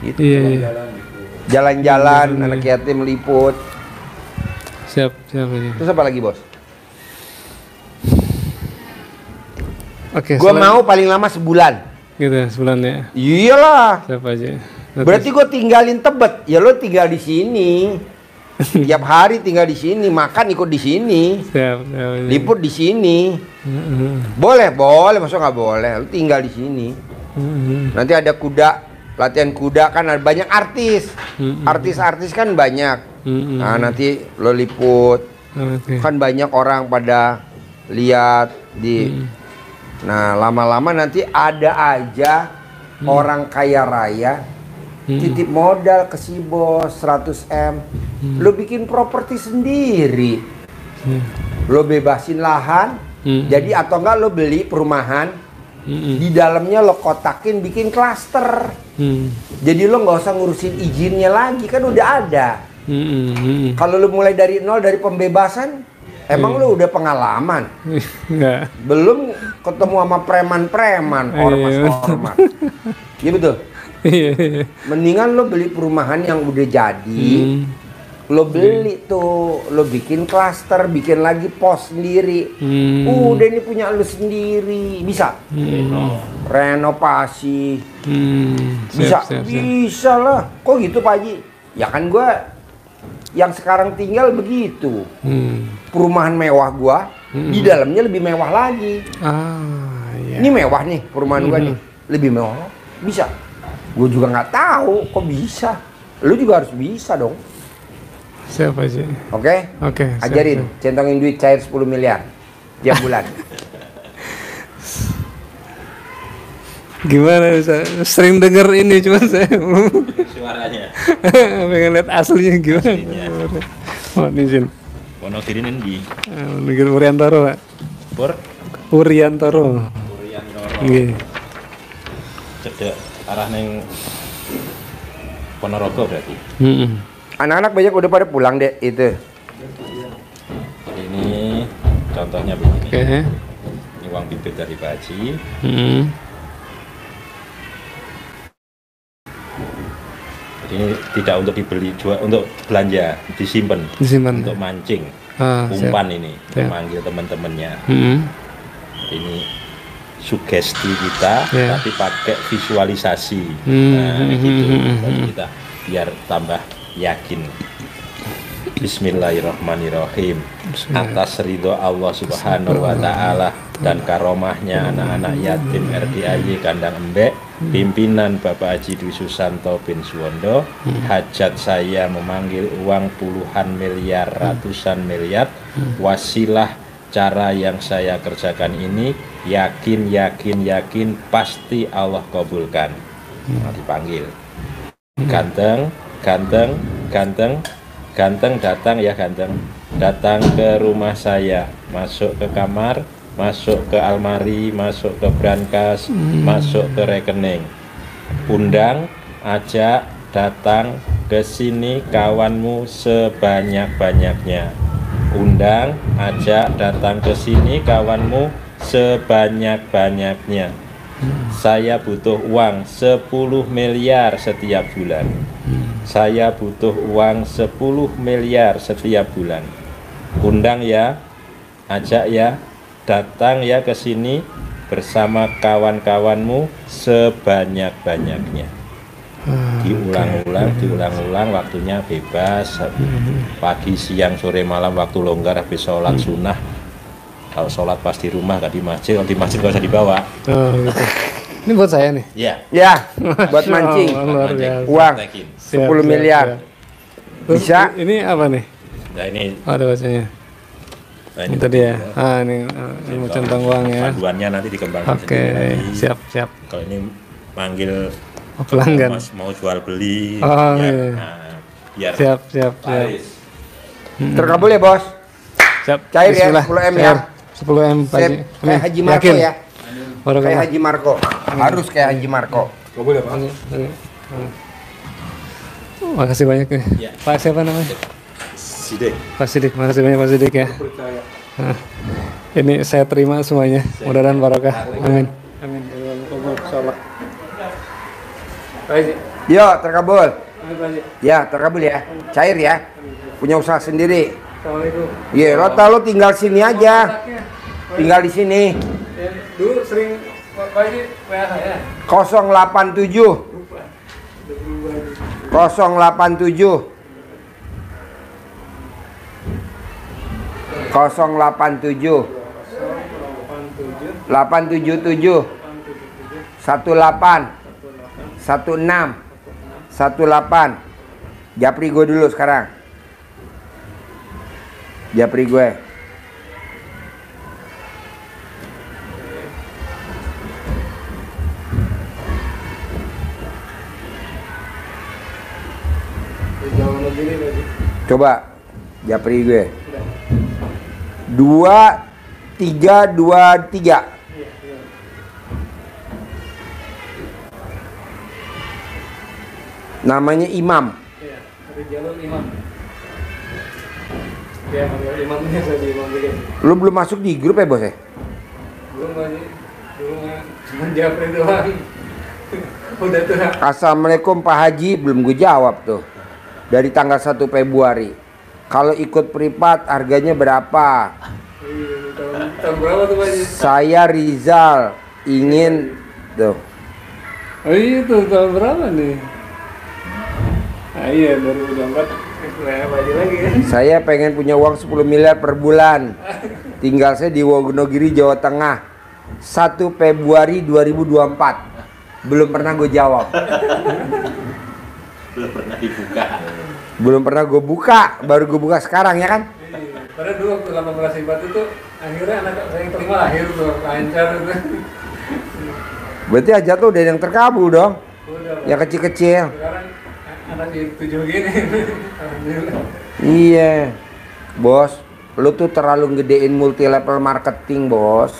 Gitu. Jalan-jalan anak yatim liput. Siap aja. Terus apa lagi bos? Oke. Gue mau paling lama sebulan. Gitu ya, sebulan ya. Iyalah. Siap aja. Berarti gue tinggalin Tebet, ya lo tinggal di sini. Tiap hari tinggal di sini, makan ikut di sini. Siap. Liput di sini. Boleh, masa nggak boleh? Lo tinggal di sini. Nanti ada kuda, latihan kuda kan ada banyak artis. Artis-artis kan banyak. Nah, nanti lo liput. Kan banyak orang pada lihat di. Nah, lama-lama nanti ada aja orang kaya raya titip modal ke si bos 100 M. Lo bikin properti sendiri. Lo bebasin lahan. Jadi atau enggak lo beli perumahan. Di dalamnya lo kotakin bikin klaster. Jadi lo nggak usah ngurusin izinnya lagi, kan udah ada. Kalau lo mulai dari nol, dari pembebasan, emang lo udah pengalaman? Enggak. Belum ketemu sama preman-preman, ormas-ormas. Iya betul. Mendingan lo beli perumahan yang udah jadi. Lo beli tuh, lo bikin klaster, bikin lagi pos sendiri. Udah ini punya lo sendiri, bisa. Renovasi. Bisa lah. Kok gitu Pak Haji? Ya kan gua yang sekarang tinggal begitu. Perumahan mewah gua, di dalamnya lebih mewah lagi. Ini mewah nih perumahan gua nih, lebih mewah. Bisa. Gue juga nggak tahu kok bisa. Lu juga harus bisa dong. Siap aja. Oke? Ajarin, centongin duit cair 10 miliar tiap bulan. Gimana bisa? Sering denger ini cuma saya Suaranya. pengen lihat aslinya gimana. Mohon izin. Wonogiri ndi? Negeri Uriantoro, Pak. Uriantoro. Nggih. Cedek arah neng Ponorogo berarti. Anak-anak banyak udah pada pulang deh itu. Ini contohnya begini. Oke. Ini uang bibit dari Pak Haji. Jadi ini tidak untuk dibeli, untuk belanja, disimpan. Untuk mancing, umpan siap. Ini, memanggil teman-temannya. Ini sugesti kita, tapi pakai visualisasi. Nah, gitu. Jadi kita biar tambah yakin. Bismillahirrahmanirrahim. Atas ridho Allah Subhanahu wa Ta'ala dan karomahnya anak-anak yatim RDAY Kandang Embek, pimpinan Bapak Haji Dwi Susanto bin Suwondo, hajat saya memanggil uang puluhan miliar, ratusan miliar, wasilah cara yang saya kerjakan ini, yakin pasti Allah kabulkan. Nah, dipanggil. Ganteng datang ya, datang ke rumah saya, masuk ke kamar, masuk ke almari, masuk ke brankas, masuk ke rekening. Undang, ajak, datang ke sini kawanmu sebanyak-banyaknya. Undang, ajak, datang ke sini kawanmu sebanyak-banyaknya. Saya butuh uang 10 miliar setiap bulan. Saya butuh uang 10 miliar setiap bulan. Undang ya, ajak ya, datang ya ke sini bersama kawan-kawanmu sebanyak-banyaknya. Diulang-ulang, waktunya bebas. Pagi, siang, sore, malam, waktu longgar, habis sholat sunnah. Kalau sholat pas di rumah, gak di masjid. Kalau di masjid gak usah dibawa. Gitu. Ini buat saya nih? Ya, buat mancing. Uang 10 miliar. Bisa? Ini apa nih? Nah ini. Ada bacanya. Nah, ini tadi ya. Ini mau centang uang ya. Panduannya nanti dikembangkan. Oke, siap. Kalau ini manggil pelanggan. Mau jual beli. Biar siap. Terkabul ya bos. Siap. Cair ya, 10 M ya. 10 M Pak Haji. Kayak Haji Marco ya. Kayak Haji Marco. Harus kayak Haji Marco. Boleh Pak. Makasih banyak nih. Ya. Pak siapa namanya? Sidik. Pak Sidik, makasih banyak Pak Sidik ya. Ini saya terima semuanya. Mudah-mudahan barokah. Amin. Insyaallah. Yo, terkabul. Ya, terkabul ya. Cair ya. Punya usaha sendiri. Assalamualaikum. Iya, Rota lo tinggal sini aja. Tinggal di sini. Dulu sering Pak ini WA saya. 087 087 087 877 18 16 18. Japri gue dulu sekarang. Japri gue. Coba Japri gue. 2323. Namanya Imam. Iya, dari jalur Imam. Ya, kalau Imamnya saya Imam juga. Lu belum masuk di grup ya, Bos ya? Belum lagi. Belum cuma Japri doang. Udah tuh. Assalamualaikum Pak Haji, belum gue jawab tuh. Dari tanggal 1 Februari. Kalau ikut privat harganya berapa? Tahun berapa tuh Pak Haji? Saya Rizal ingin tuh. Oh iya tuh, tahun berapa nih? Ah iya, 2024 Pak lagi kan? Saya pengen punya uang 10 miliar per bulan. Tinggal saya di Wonogiri, Jawa Tengah. 1 Februari 2024. Belum pernah gue jawab. Belum pernah dibuka. Belum pernah gue buka, baru gue buka sekarang ya kan? Padahal dulu waktu 18 Sibat itu akhirnya anak saya yang kelima lahir tuh, lancar itu. Berarti aja tuh udah yang terkabul dong. Udah, Yang kecil-kecil. sekarang anak yang 7 gini. Alhamdulillah. Iya. Bos, lu tuh terlalu gedein multi level marketing, Bos.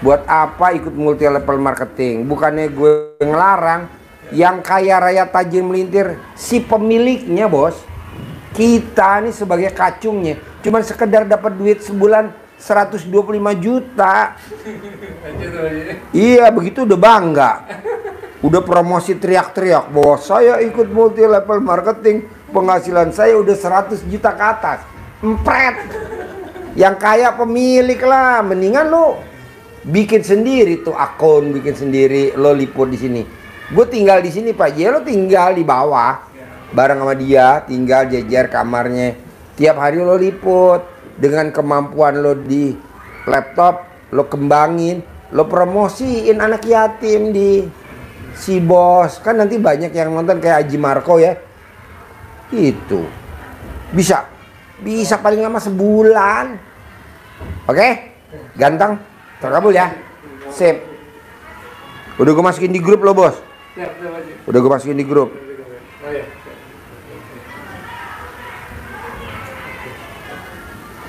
Buat apa ikut multi level marketing? Bukannya gue ngelarang. Yang kaya raya tajir melintir si pemiliknya, Bos. Kita nih sebagai kacungnya cuman sekedar dapat duit sebulan 125 juta. Iya, begitu udah bangga. Udah promosi teriak-teriak, Bos, saya ikut multi level marketing, penghasilan saya udah 100 juta ke atas. Empret. Yang kaya pemilik lah, mendingan lo bikin sendiri tuh akun, bikin sendiri, lo liput di sini. Gue tinggal di sini Pak J, lo tinggal di bawah bareng sama dia, tinggal jejer kamarnya. Tiap hari lo liput dengan kemampuan lo di laptop, lo kembangin, lo promosiin anak yatim di si Bos. Kan nanti banyak yang nonton kayak Haji Marco ya. Itu bisa paling lama sebulan. Oke? Ganteng, terkabul ya. Sip. Udah gue masukin di grup lo, Bos. Udah gue masukin di grup.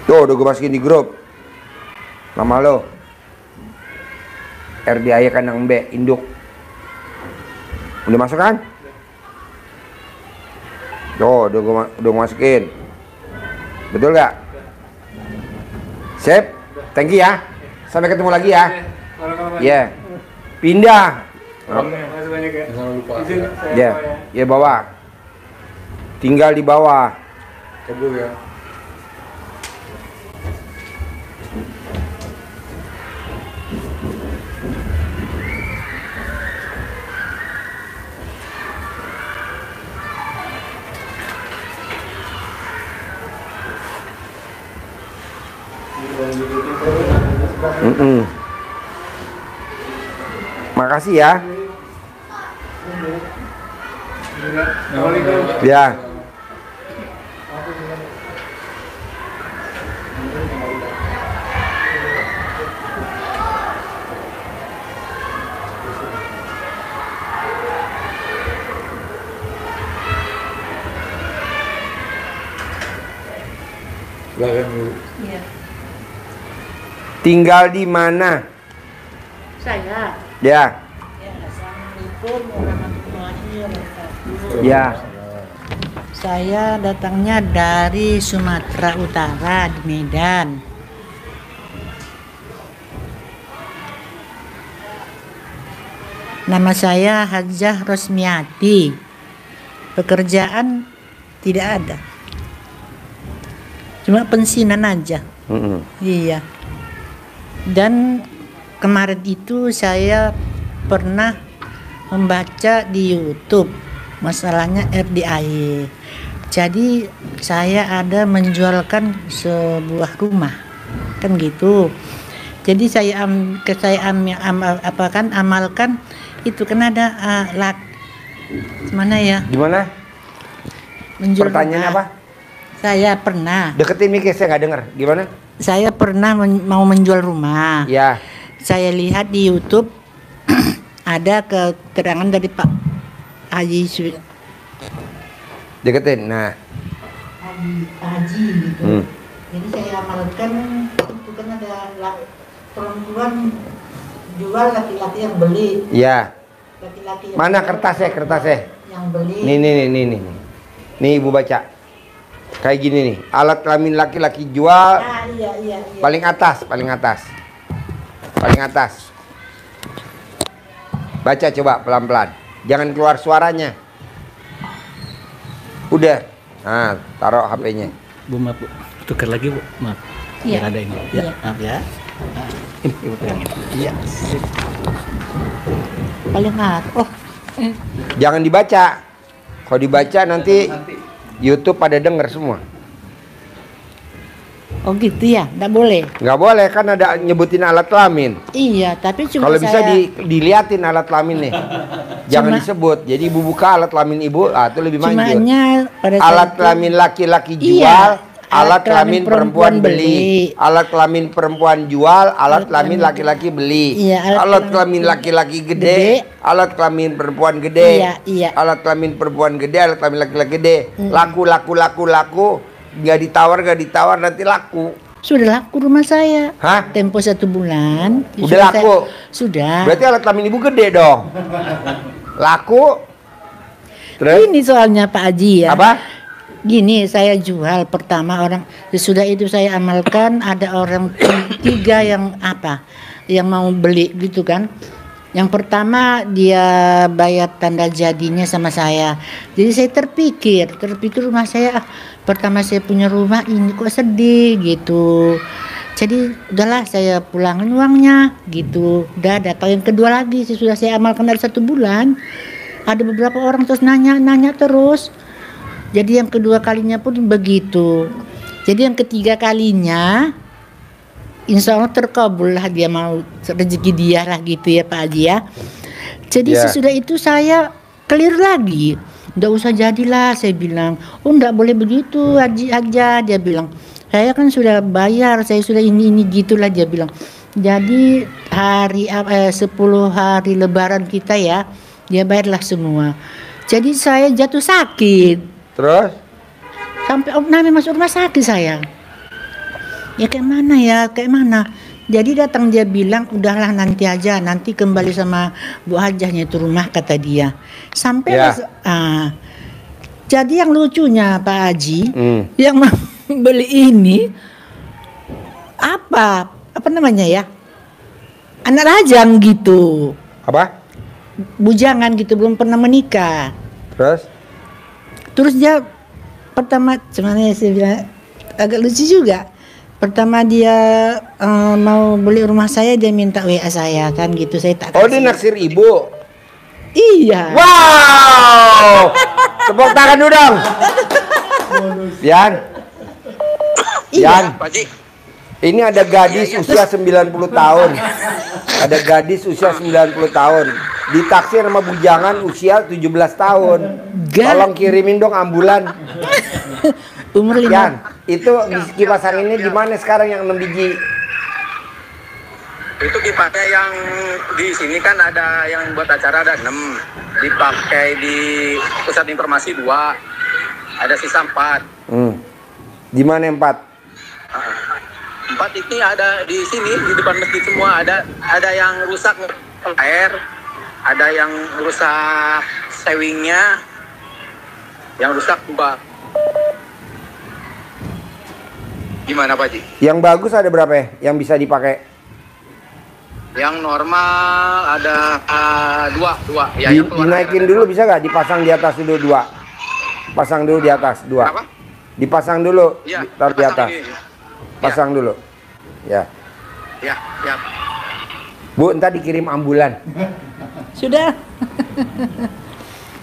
Tuh udah gue masukin di grup. Nama lo RDAY kandang B induk. Udah masuk kan? Tuh udah gue masukin. Betul gak? Sip. Thank you ya. Sampai ketemu lagi ya. Ya. Pindah. Makasih banyak ya. Jangan lupa Ya, ya bawah. Tinggal di bawah. kabul ya. Makasih ya. Ya. Silakan dulu. Iya. Tinggal di mana? Saya. Ya. Ya, Assalamualaikum warahmatullahi wabarakatuh. Ya. Saya datangnya dari Sumatera Utara di Medan. Nama saya Hajah Rosmiati. Pekerjaan tidak ada. cuma pensiunan aja. Iya. Dan kemarin itu saya pernah membaca di YouTube masalahnya RDAY. Jadi saya ada menjualkan sebuah rumah, kan gitu. Jadi saya amalkan itu kan ada mana ya? Gimana? Menjual Pertanyaannya rumah. apa? Saya pernah. Deketin mikir, saya nggak dengar. Gimana? Saya pernah mau menjual rumah. Ya. Saya lihat di YouTube ada keterangan dari Pak Haji Deketin. Nah. Haji gitu. Jadi saya amalkan itu kan ada perempuan jual, laki-laki yang beli. Ya. Laki-laki yang Mana jual, kertasnya? yang beli. Nih. Nih Ibu baca. Kayak gini nih. Alat kelamin laki-laki jual. Iya. Paling atas. Baca coba pelan-pelan. Jangan keluar suaranya. Udah. Nah, taruh HP-nya. Bu, maaf Bu, tukar lagi Bu, maaf. Iya. Biar ada ini. Ya, maaf ya. Nah, ini Ibu pegang ini. Iya. Paling atas. Jangan dibaca. Kalau dibaca nanti YouTube pada denger semua. Oh gitu ya, nggak boleh. Nggak boleh kan ada nyebutin alat kelamin. Iya, tapi cuma Kalau bisa saya... diliatin alat kelamin nih. Jangan disebut. Jadi ibu buka alat kelamin ibu, itu lebih manjur. pada Alat saat kelamin laki-laki Iya, jual, alat kelamin perempuan beli. Alat kelamin perempuan jual, alat kelamin laki-laki beli. Iya, alat kelamin laki-laki gede, alat kelamin perempuan gede. Iya. Alat kelamin perempuan gede, alat kelamin laki-laki gede. Laku. Nggak ditawar nanti laku. Sudah laku rumah saya. Hah? Tempo 1 bulan. Udah laku? Sudah. Berarti alat kelamin ibu gede dong. Laku. Terus? Ini soalnya Pak Haji ya. Apa? Gini, saya jual pertama orang. Sesudah itu saya amalkan ada orang 3 yang mau beli gitu kan. Yang pertama dia bayar tanda jadinya sama saya. Jadi saya terpikir rumah saya pertama saya punya rumah ini kok sedih gitu. Jadi udahlah saya pulangin uangnya gitu. Udah datang yang kedua lagi sesudah saya amalkan dari 1 bulan. Ada beberapa orang terus nanya terus. Jadi yang kedua kalinya pun begitu. Jadi yang ketiga kalinya insya Allah terkabul lah, dia mau rezeki dia lah gitu ya Pak Haji ya. Jadi sesudah itu saya clear lagi. Nggak usah jadilah saya bilang. Oh nggak boleh begitu Haji aja, dia bilang. Saya kan sudah bayar, saya sudah ini gitulah dia bilang. Jadi 10 hari lebaran kita ya, dia bayarlah semua. Jadi saya jatuh sakit. Terus? Sampai masuk rumah sakit saya. Ya kayak mana? Jadi datang dia bilang udahlah nanti aja, nanti kembali sama Bu Hajahnya itu rumah kata dia. Sampai jadi yang lucunya Pak Haji, yang beli ini apa namanya ya? Anak lajang gitu. Apa? Bujangan gitu, belum pernah menikah. Terus dia pertama sebenarnya saya bilang agak lucu juga. Pertama dia mau beli rumah saya, dia minta WA saya kan gitu, saya tak kasih. Oh dia naksir ibu? Iya. Wow. Tepuk tangan dulu dong. Yan. Ini ada gadis usia 90 tahun. Ada gadis usia 90 tahun. Ditaksir sama bujangan usia 17 tahun. Tolong kirimin dong ambulan. Umur 5. Yan, itu kipas angin ini di mana sekarang yang 6 biji? Itu kipasnya yang di sini kan ada yang buat acara ada 6. Dipakai di pusat informasi 2. Ada sisa 4. Di mana 4? 4 ini ada di sini di depan masjid semua. Ada yang rusak air, ada yang rusak sewingnya, yang rusak juga. Gimana Pak Ji? Yang bagus ada berapa ya? Yang bisa dipakai? Yang normal ada 2. Ya, Dinaikin dulu bisa nggak? Dipasang di atas dulu 2. Pasang dulu di atas 2. Apa? Dipasang dulu, Ya, taruh di atas. ini. Pasang dulu. Ya. Ya, ya. Bu, entar dikirim ambulan. Sudah.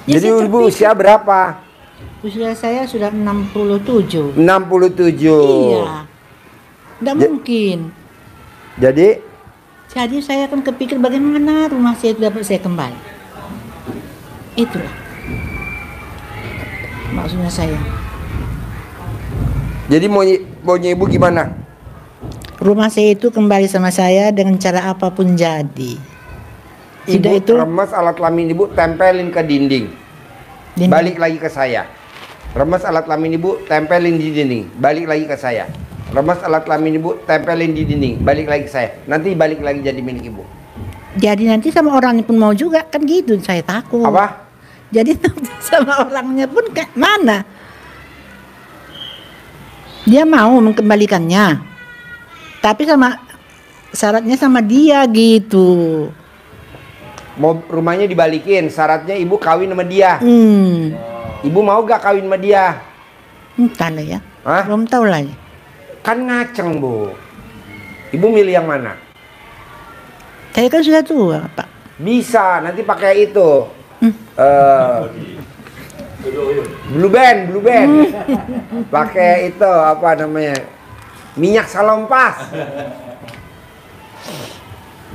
Ya, Jadi saya Ibu terpikir. usia berapa? Usia saya sudah 67. 67. Iya. Tidak mungkin. Jadi Jadi saya akan kepikir bagaimana rumah saya itu dapat saya kembali. Itulah maksudnya saya. jadi maunya Ibu gimana? Rumah saya itu kembali sama saya dengan cara apapun jadi. Tidak Ibu itu remes alat kelamin Ibu tempelin ke dinding. Dinding. Balik lagi ke saya. Remes alat kelamin Ibu tempelin di dinding. Balik lagi ke saya. Remes alat kelamin Ibu tempelin di dinding. Balik lagi ke saya. Nanti balik lagi jadi milik Ibu. Jadi nanti sama orangnya pun mau juga kan gitu, saya takut. Apa? Jadi nanti sama orangnya pun kayak mana? Dia mau mengembalikannya. Tapi sama syaratnya sama dia gitu. Mau rumahnya dibalikin, syaratnya Ibu kawin sama dia. Ibu mau gak kawin sama dia? Entah lah ya. Hah? Belum tahu lah ya. Kan ngaceng, Bu. Ibu milih yang mana? Saya kan sudah tua, Pak. Bisa, nanti pakai itu. Blue Band. Pakai itu apa namanya? Minyak salompas.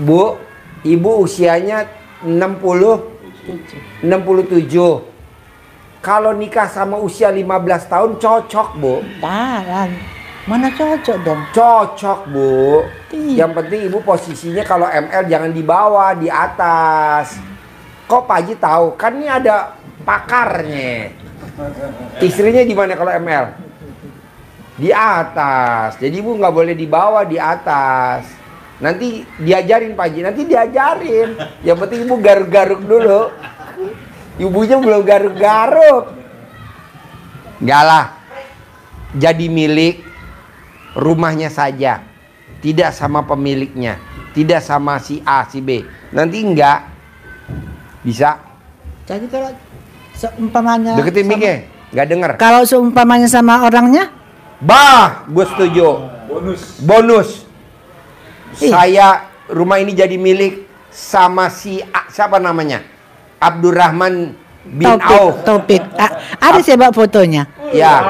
Bu, Ibu usianya 67. Kalau nikah sama usia 15 tahun cocok, Bu. Tahan. Mana cocok dong? Cocok, Bu. Iya. Yang penting Ibu posisinya kalau ML jangan di bawah, di atas. Kok Pak Haji tahu? Kan ini ada pakarnya. Istrinya di mana kalau ML? Di atas. Jadi Ibu nggak boleh di bawah, di atas. Nanti diajarin Pak Haji, nanti diajarin. Yang penting Ibu garuk-garuk dulu. Ibunya belum garuk-garuk. Enggak lah. Jadi milik rumahnya saja. Tidak sama pemiliknya. Tidak sama si A, si B. Nanti enggak. Bisa. Jadi kalau seumpamanya Deketin miknya. Enggak denger. Kalau seumpamanya sama orangnya? Bah, gue setuju. Bonus. Iya. Saya rumah ini jadi milik sama si A, siapa namanya? Abdurrahman bin Auf. Taufik. Ada saya bawa fotonya. Ya.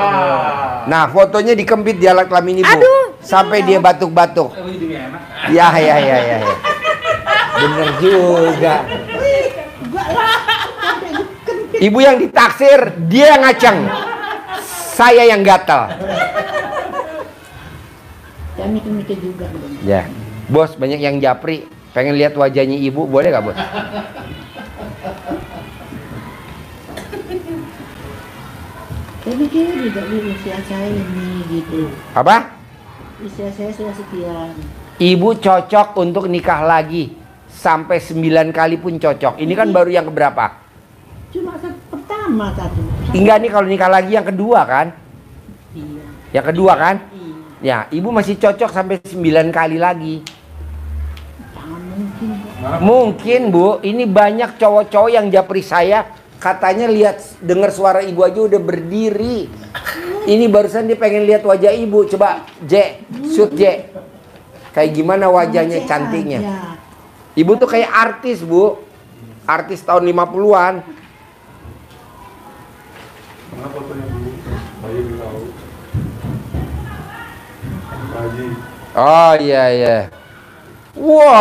Nah, fotonya dikempit di alat kelamin Ibu. Aduh. Sampai dia batuk-batuk. Ya. Bener juga. Ibu yang ditaksir, dia yang ngaceng. Saya yang gatal. Ya mikir-mikir juga. Ya. Bos, banyak yang japri. Pengen lihat wajahnya Ibu, boleh gak, Bos? Saya pikir juga di usia saya ini gitu. Apa? Usia saya sudah sekian. Ibu cocok untuk nikah lagi. Sampai 9 kali pun cocok. Ini kan baru yang keberapa? Cuma pertama satu. Enggak nih kalau nikah lagi yang kedua kan? Iya. Yang kedua kan? Iya. Ya, Ibu masih cocok sampai 9 kali lagi. Jangan mungkin. Mungkin, Bu. Ini banyak cowok-cowok yang japri saya. Katanya lihat, dengar suara Ibu aja udah berdiri. Ini barusan dia pengen lihat wajah Ibu. Coba, J, shoot J. Kayak gimana wajahnya, cantiknya. Ya. Ibu tuh kayak artis, Bu. Artis tahun 50-an. Mana fotonya dulu? Saya belum tahu. Pak Haji. Oh iya. Wow.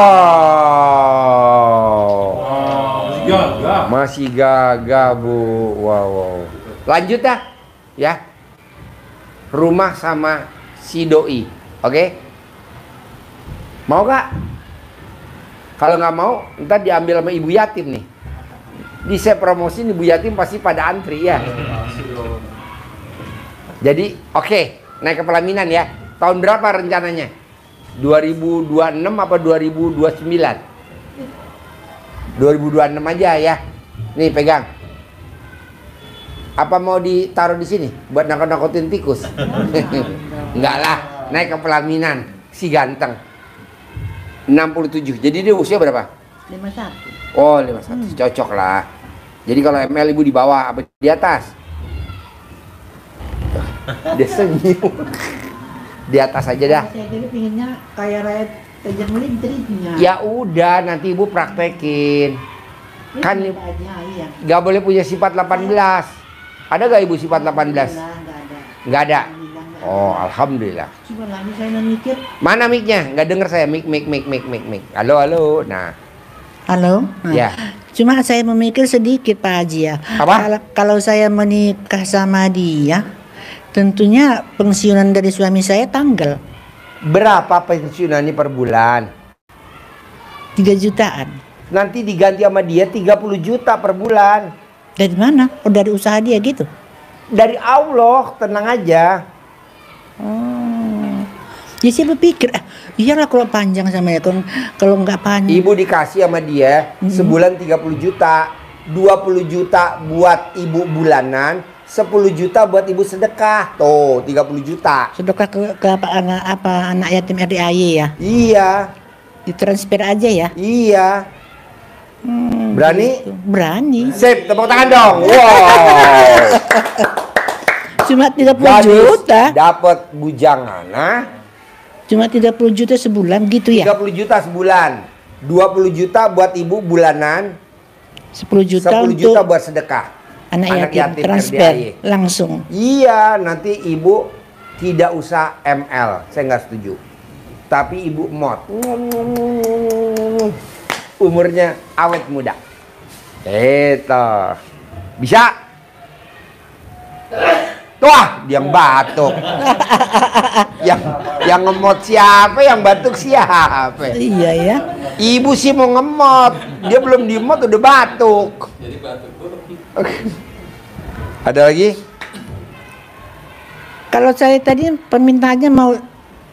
Masih gagah. Masih gagah, Bu. Wow. Lanjut dah. Ya. Rumah sama si doi. Oke? Mau gak? Kalau nggak mau, ntar diambil sama ibu yatim nih. Di saya promosiin ibu yatim pasti pada antri ya. Jadi oke, naik ke pelaminan ya. Tahun berapa rencananya? 2026 apa 2029? 2026 aja ya. Nih pegang. Apa mau ditaruh di sini buat nakut-nakutin tikus? Enggak lah, naik ke pelaminan si ganteng. 67. Jadi dia usia berapa? 51. Oh, 51. Cocok lah. Jadi kalau ML Ibu di bawah apa di atas? Dia senyum. Di atas aja dah. Saya jadi pinginnya kayak rakyat Tajar Melintirnya. Ya udah, nanti ibu praktekin. Kan iya. nggak boleh punya sifat 18. Ada gak ibu sifat 18? Nggak ada. Nggak ada. Alhamdulillah, nggak Oh, ada. alhamdulillah. Cuma lagi saya mikir. Mana mic-nya? Nggak denger saya. Mic. Halo, halo. Nah, Halo. Nah, ya. Cuma saya memikir sedikit Pak Haji ya. Apa? Kalau saya menikah sama dia, tentunya pensiunan dari suami saya tanggal Berapa pensiunan ini per bulan? 3 jutaan. Nanti diganti sama dia 30 juta per bulan. Dari mana? Oh, dari usaha dia gitu. Dari Allah, tenang aja. Oh. Ya saya berpikir, iyalah kalau panjang sama ya, kalau nggak panjang. Ibu dikasih sama dia sebulan 30 juta. 20 juta buat ibu bulanan, 10 juta buat ibu sedekah. Tuh, 30 juta. Sedekah ke anak yatim RDAY ya? Iya, Ditransfer aja ya? iya. Berani? Gitu. Berani. Sip, tepuk tangan dong. Wow. Cuma 30 Gadis juta. dapat bujangan. Nah, Cuma 30 juta sebulan gitu ya? 30 juta sebulan. 20 juta buat ibu bulanan, 10 juta 10 untuk juta buat sedekah. anak yatim transfer RDAY. langsung. Iya, nanti ibu tidak usah ML. Saya nggak setuju. Tapi ibu mod. Umurnya awet muda. Itu. Bisa? Wah, dia yang batuk. yang ngemot siapa? Yang batuk siapa? Iya ya. Ibu sih mau ngemot. Dia belum dimot udah batuk. Jadi batuk. Ada lagi? Kalau saya tadi permintaannya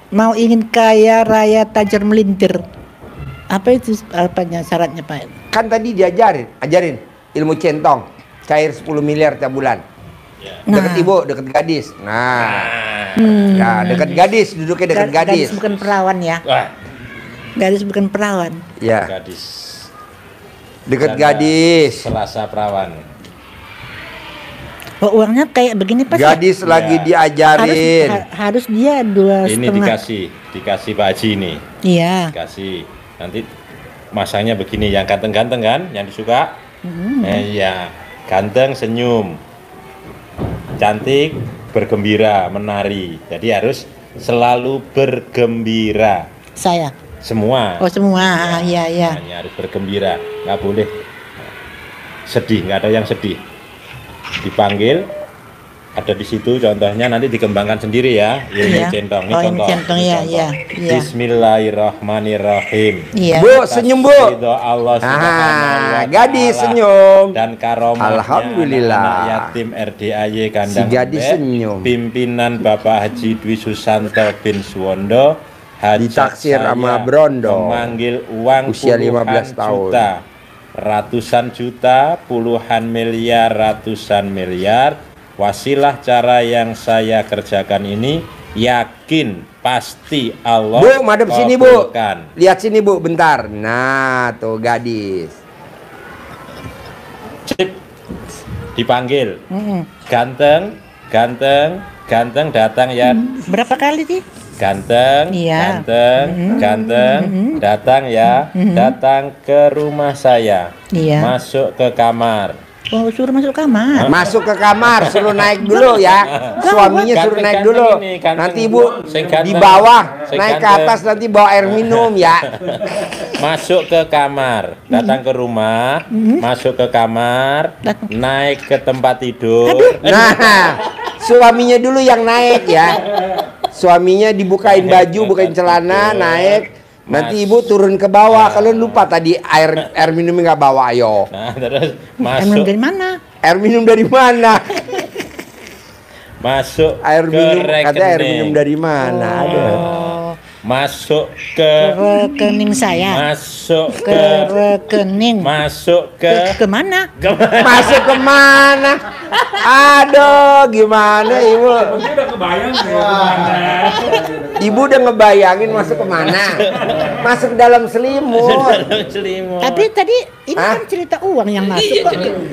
mau ingin kaya raya Tajar Melintir. Apa itu apanya syaratnya Pak? Kan tadi ajarin ilmu centong. Cair 10 miliar tiap bulan. Deket ibu, deket gadis. Nah, deket gadis, duduknya deket gadis. Gadis bukan perawan ya. Gadis bukan perawan. Ya, Gadis. deket Karena gadis. Selasa perawan. Oh, uangnya kayak begini Pak? Gadis lagi diajarin. Harus dia 2,5. Ini dikasih Pak Haji ini. Iya. Dikasih. Nanti masangnya begini, yang ganteng-ganteng kan, yang disuka. Iya, ganteng, senyum, cantik, bergembira, menari. Jadi harus selalu bergembira. Saya. Semua. Oh semua, iya iya. Hanya harus bergembira, nggak boleh sedih, nggak ada yang sedih. Dipanggil, ada di situ contohnya, nanti dikembangkan sendiri ya. Ilmu centong. Ini Oh, contoh. ini centong Ini ya, contoh. iya, iya. Bismillahirrahmanirrahim. Iya. Bu, senyum bu. Ridho Allah Subhanahu wa Gadis Ta'ala senyum. dan karomahnya Alhamdulillah. anak yatim RDAY Kandang Si gadis Embek, senyum. pimpinan Bapak Haji Dwi Susanto bin Suwondo, hajat Ditaksir saya sama Brondo. memanggil uang Usia puluhan 15 tahun. juta, ratusan juta, puluhan miliar, ratusan miliar. Wasilah cara yang saya kerjakan ini, yakin pasti Allah Bu, madep sini bu. kabulkan. Lihat sini bu, bentar. Nah, tuh gadis. Cip. Dipanggil. Mm-mm. Ganteng, ganteng, ganteng datang ya. Berapa kali sih? Ganteng, Iya. ganteng, ganteng, datang ya. Datang ke rumah saya. Iya. Masuk ke kamar. Oh, suruh masuk kamar. Masuk ke kamar, suruh naik dulu ya. Suaminya suruh naik dulu. Nanti ibu di bawah, naik ke atas, nanti bawa air minum ya. Masuk ke kamar, datang ke rumah, masuk ke kamar, naik ke tempat tidur. Nah, suaminya dulu yang naik ya. Suaminya dibukain baju, bukain celana, naik. Nanti ibu turun ke bawah. Kalian lupa tadi air minumnya nggak bawa, ayo. Nah, terus Emang masuk dari mana? Air minum dari mana? masuk Air ke minum, katanya air rekening. minum dari mana? Aduh. Oh, Masuk ke rekening saya. masuk Ke ke rekening. masuk Ke mana? Masuk kemana? Aduh, gimana ibu? Mungkin udah kebayang nih kemana. Ibu udah ngebayangin masuk kemana? Masuk dalam selimut. Selimut. Tapi tadi ini kan cerita uang yang masuk.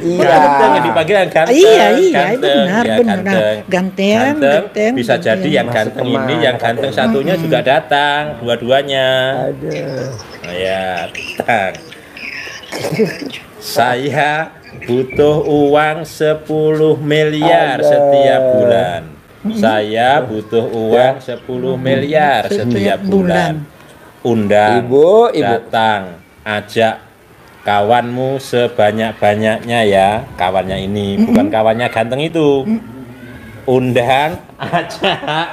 Iya. Ganteng yang dipanggil yang ganteng. Iya, ganteng, benar, ya, benar. Ganteng. Bisa jadi yang ganteng ini, yang ganteng satunya juga datang, dua-duanya. Aduh. Oh ya, datang. Saya butuh uang 10 miliar setiap bulan. Saya butuh uang 10 miliar setiap bulan. Undang, Ibu. datang, ajak kawanmu sebanyak-banyaknya ya. Kawannya ini, bukan kawannya ganteng itu. Undang, ajak,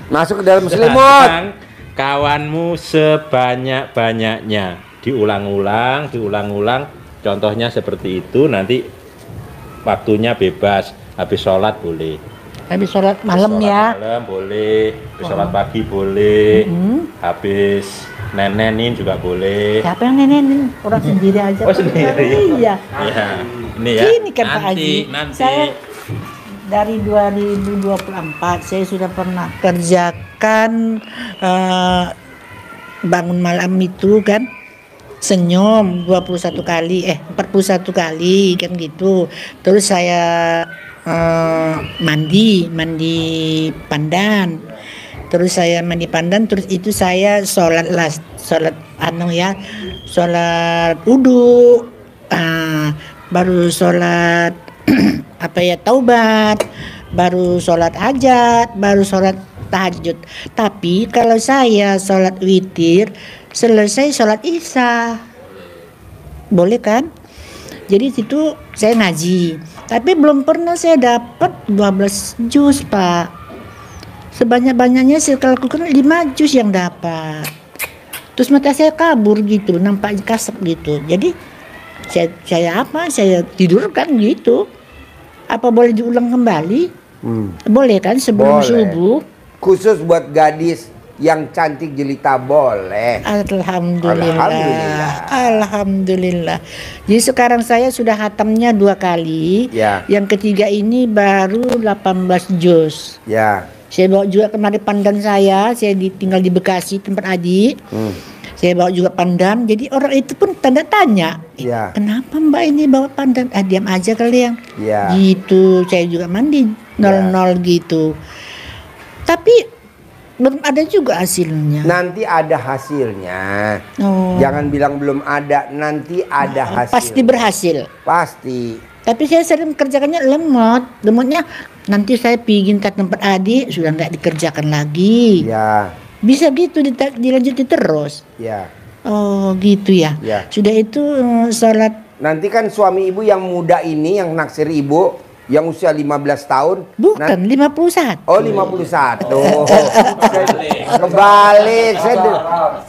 Masuk ke dalam selimut. datang kawanmu sebanyak-banyaknya. Diulang-ulang. Contohnya seperti itu, nanti waktunya bebas. Habis sholat boleh. Habis sholat malam ya. Malam boleh, habis sholat pagi boleh, habis nenenin juga boleh. Siapa yang nenenin? Orang sendiri aja. Oh, sendiri? Iya. Ya, ini ya. Ini kan Pak Haji. Nanti. Saya dari 2024 saya sudah pernah kerjakan bangun malam itu kan. Senyum 41 kali 41 kali kan gitu. Terus saya mandi pandan. Terus saya mandi pandan, terus itu saya sholat wudu. Baru sholat taubat, baru sholat hajat, baru sholat tahajud. Tapi kalau saya sholat witir selesai sholat isya, boleh kan? Jadi situ saya ngaji, tapi belum pernah saya dapat 12 juz Pak. Sebanyak-banyaknya saya lakukan 5 juz yang dapat. Terus mata saya kabur gitu, nampak kasep gitu. Jadi saya tidurkan gitu. Apa boleh diulang kembali? Boleh kan sebelum subuh? Khusus buat gadis yang cantik jelita boleh. Alhamdulillah. Jadi sekarang saya sudah hatamnya 2 kali. Ya. Yang ketiga ini baru 18 juz. Ya. Saya bawa juga kemari pandan saya tinggal di Bekasi tempat adik. Saya bawa juga pandan. Jadi orang itu pun tanda tanya. Ya. Kenapa Mbak ini bawa pandan? Diam aja kali yang. Ya. Gitu. Saya juga mandi 00 gitu. Tapi belum ada juga hasilnya. Nanti ada hasilnya. Oh. Jangan bilang belum ada, nanti ada hasil. Pasti berhasil. Pasti. Tapi saya sering kerjakannya lemotnya nanti saya pingin ke tempat adik sudah nggak dikerjakan lagi. Ya. Bisa gitu dilanjuti terus. Ya. Oh gitu ya. Ya. Sudah itu sholat. Nanti kan suami ibu yang muda ini yang naksir ibu yang usia 15 tahun. Bukan 51. Oh 51. Kebalik.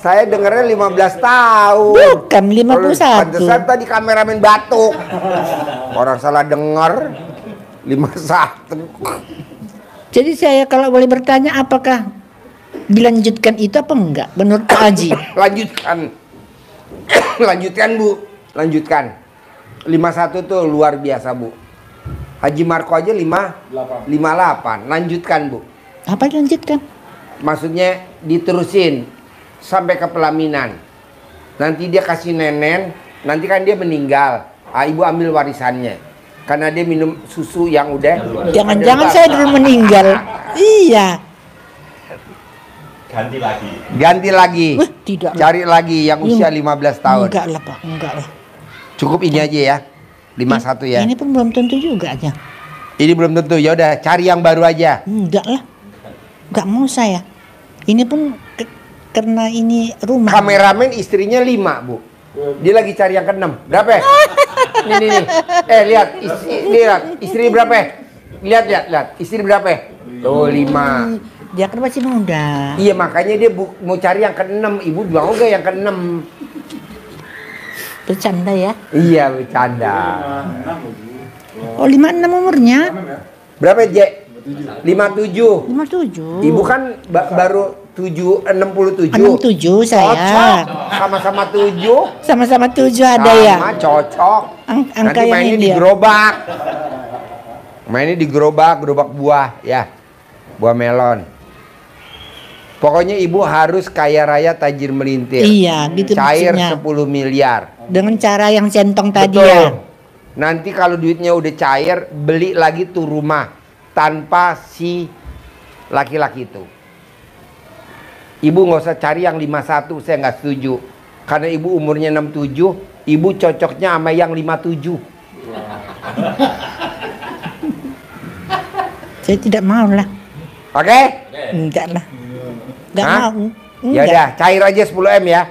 Saya dengarnya 15 tahun. Bukan 51. Pantesan tadi kameramen batuk. Orang salah dengar 51. Jadi saya kalau boleh bertanya apakah dilanjutkan itu apa enggak menurut Pak Haji? Lanjutkan Bu. Lanjutkan. 51 tuh luar biasa Bu. Haji Marco aja 58. Lanjutkan Bu. Apa dilanjutkan? Maksudnya diterusin sampai ke pelaminan. Nanti dia kasih nenen, nanti kan dia meninggal. Ibu ambil warisannya. Karena dia minum susu yang udah. Jangan-jangan saya dulu meninggal. Iya. Ganti lagi. Tidak. Cari lagi yang usia 15 tahun. Enggak lah Pak, enggak lah. Cukup ini aja ya. 51 ya. Ini pun belum tentu juga aja. Ini belum tentu. Ya udah, cari yang baru aja. Enggak lah. Enggak mau saya. Ini pun karena ini rumah. Kameramen istrinya 5, Bu. Dia lagi cari yang ke-6. Berapa? Nih. Lihat. Istri berapa? Lihat. Istri berapa? Tuh 5. Dia kan masih muda. Iya, makanya dia mau cari yang ke-6. Ibu mau gak yang ke-6? Bercanda ya? Iya, bercanda. Oh 56 umurnya? Berapa, Je? 57. 57. Ibu kan baru 67. 67 saya. Cocok. Sama-sama 7. Sama-sama 7 ada ya? Sama, cocok. Angka Nanti yang mainnya ini di ya? gerobak. Mainnya di gerobak buah ya. Buah melon. Pokoknya ibu harus kaya raya tajir melintir. Iya, gitu Cair maksudnya. 10 miliar. Dengan cara yang centong tadi Betul. ya. Nanti kalau duitnya udah cair, beli lagi tuh rumah tanpa si laki-laki itu. Ibu nggak usah cari yang 51, saya nggak setuju. Karena ibu umurnya 67, ibu cocoknya sama yang 57. Saya tidak mau lah. Oke? Enggak lah. Enggak Hah? mau. Ya udah, cair aja 10 M ya.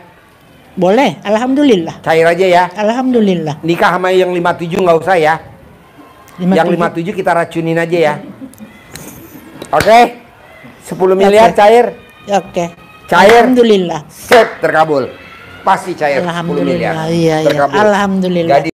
Boleh, alhamdulillah. Cair aja ya. Alhamdulillah. Nikah sama yang 57 nggak usah ya. 57. Yang 57 kita racunin aja ya. Oke? 10 miliar Oke. cair. Oke. Cair. Alhamdulillah. Set terkabul. Pasti cair 10 miliar. Alhamdulillah. Iya, iya. Terkabul. Alhamdulillah. Gadis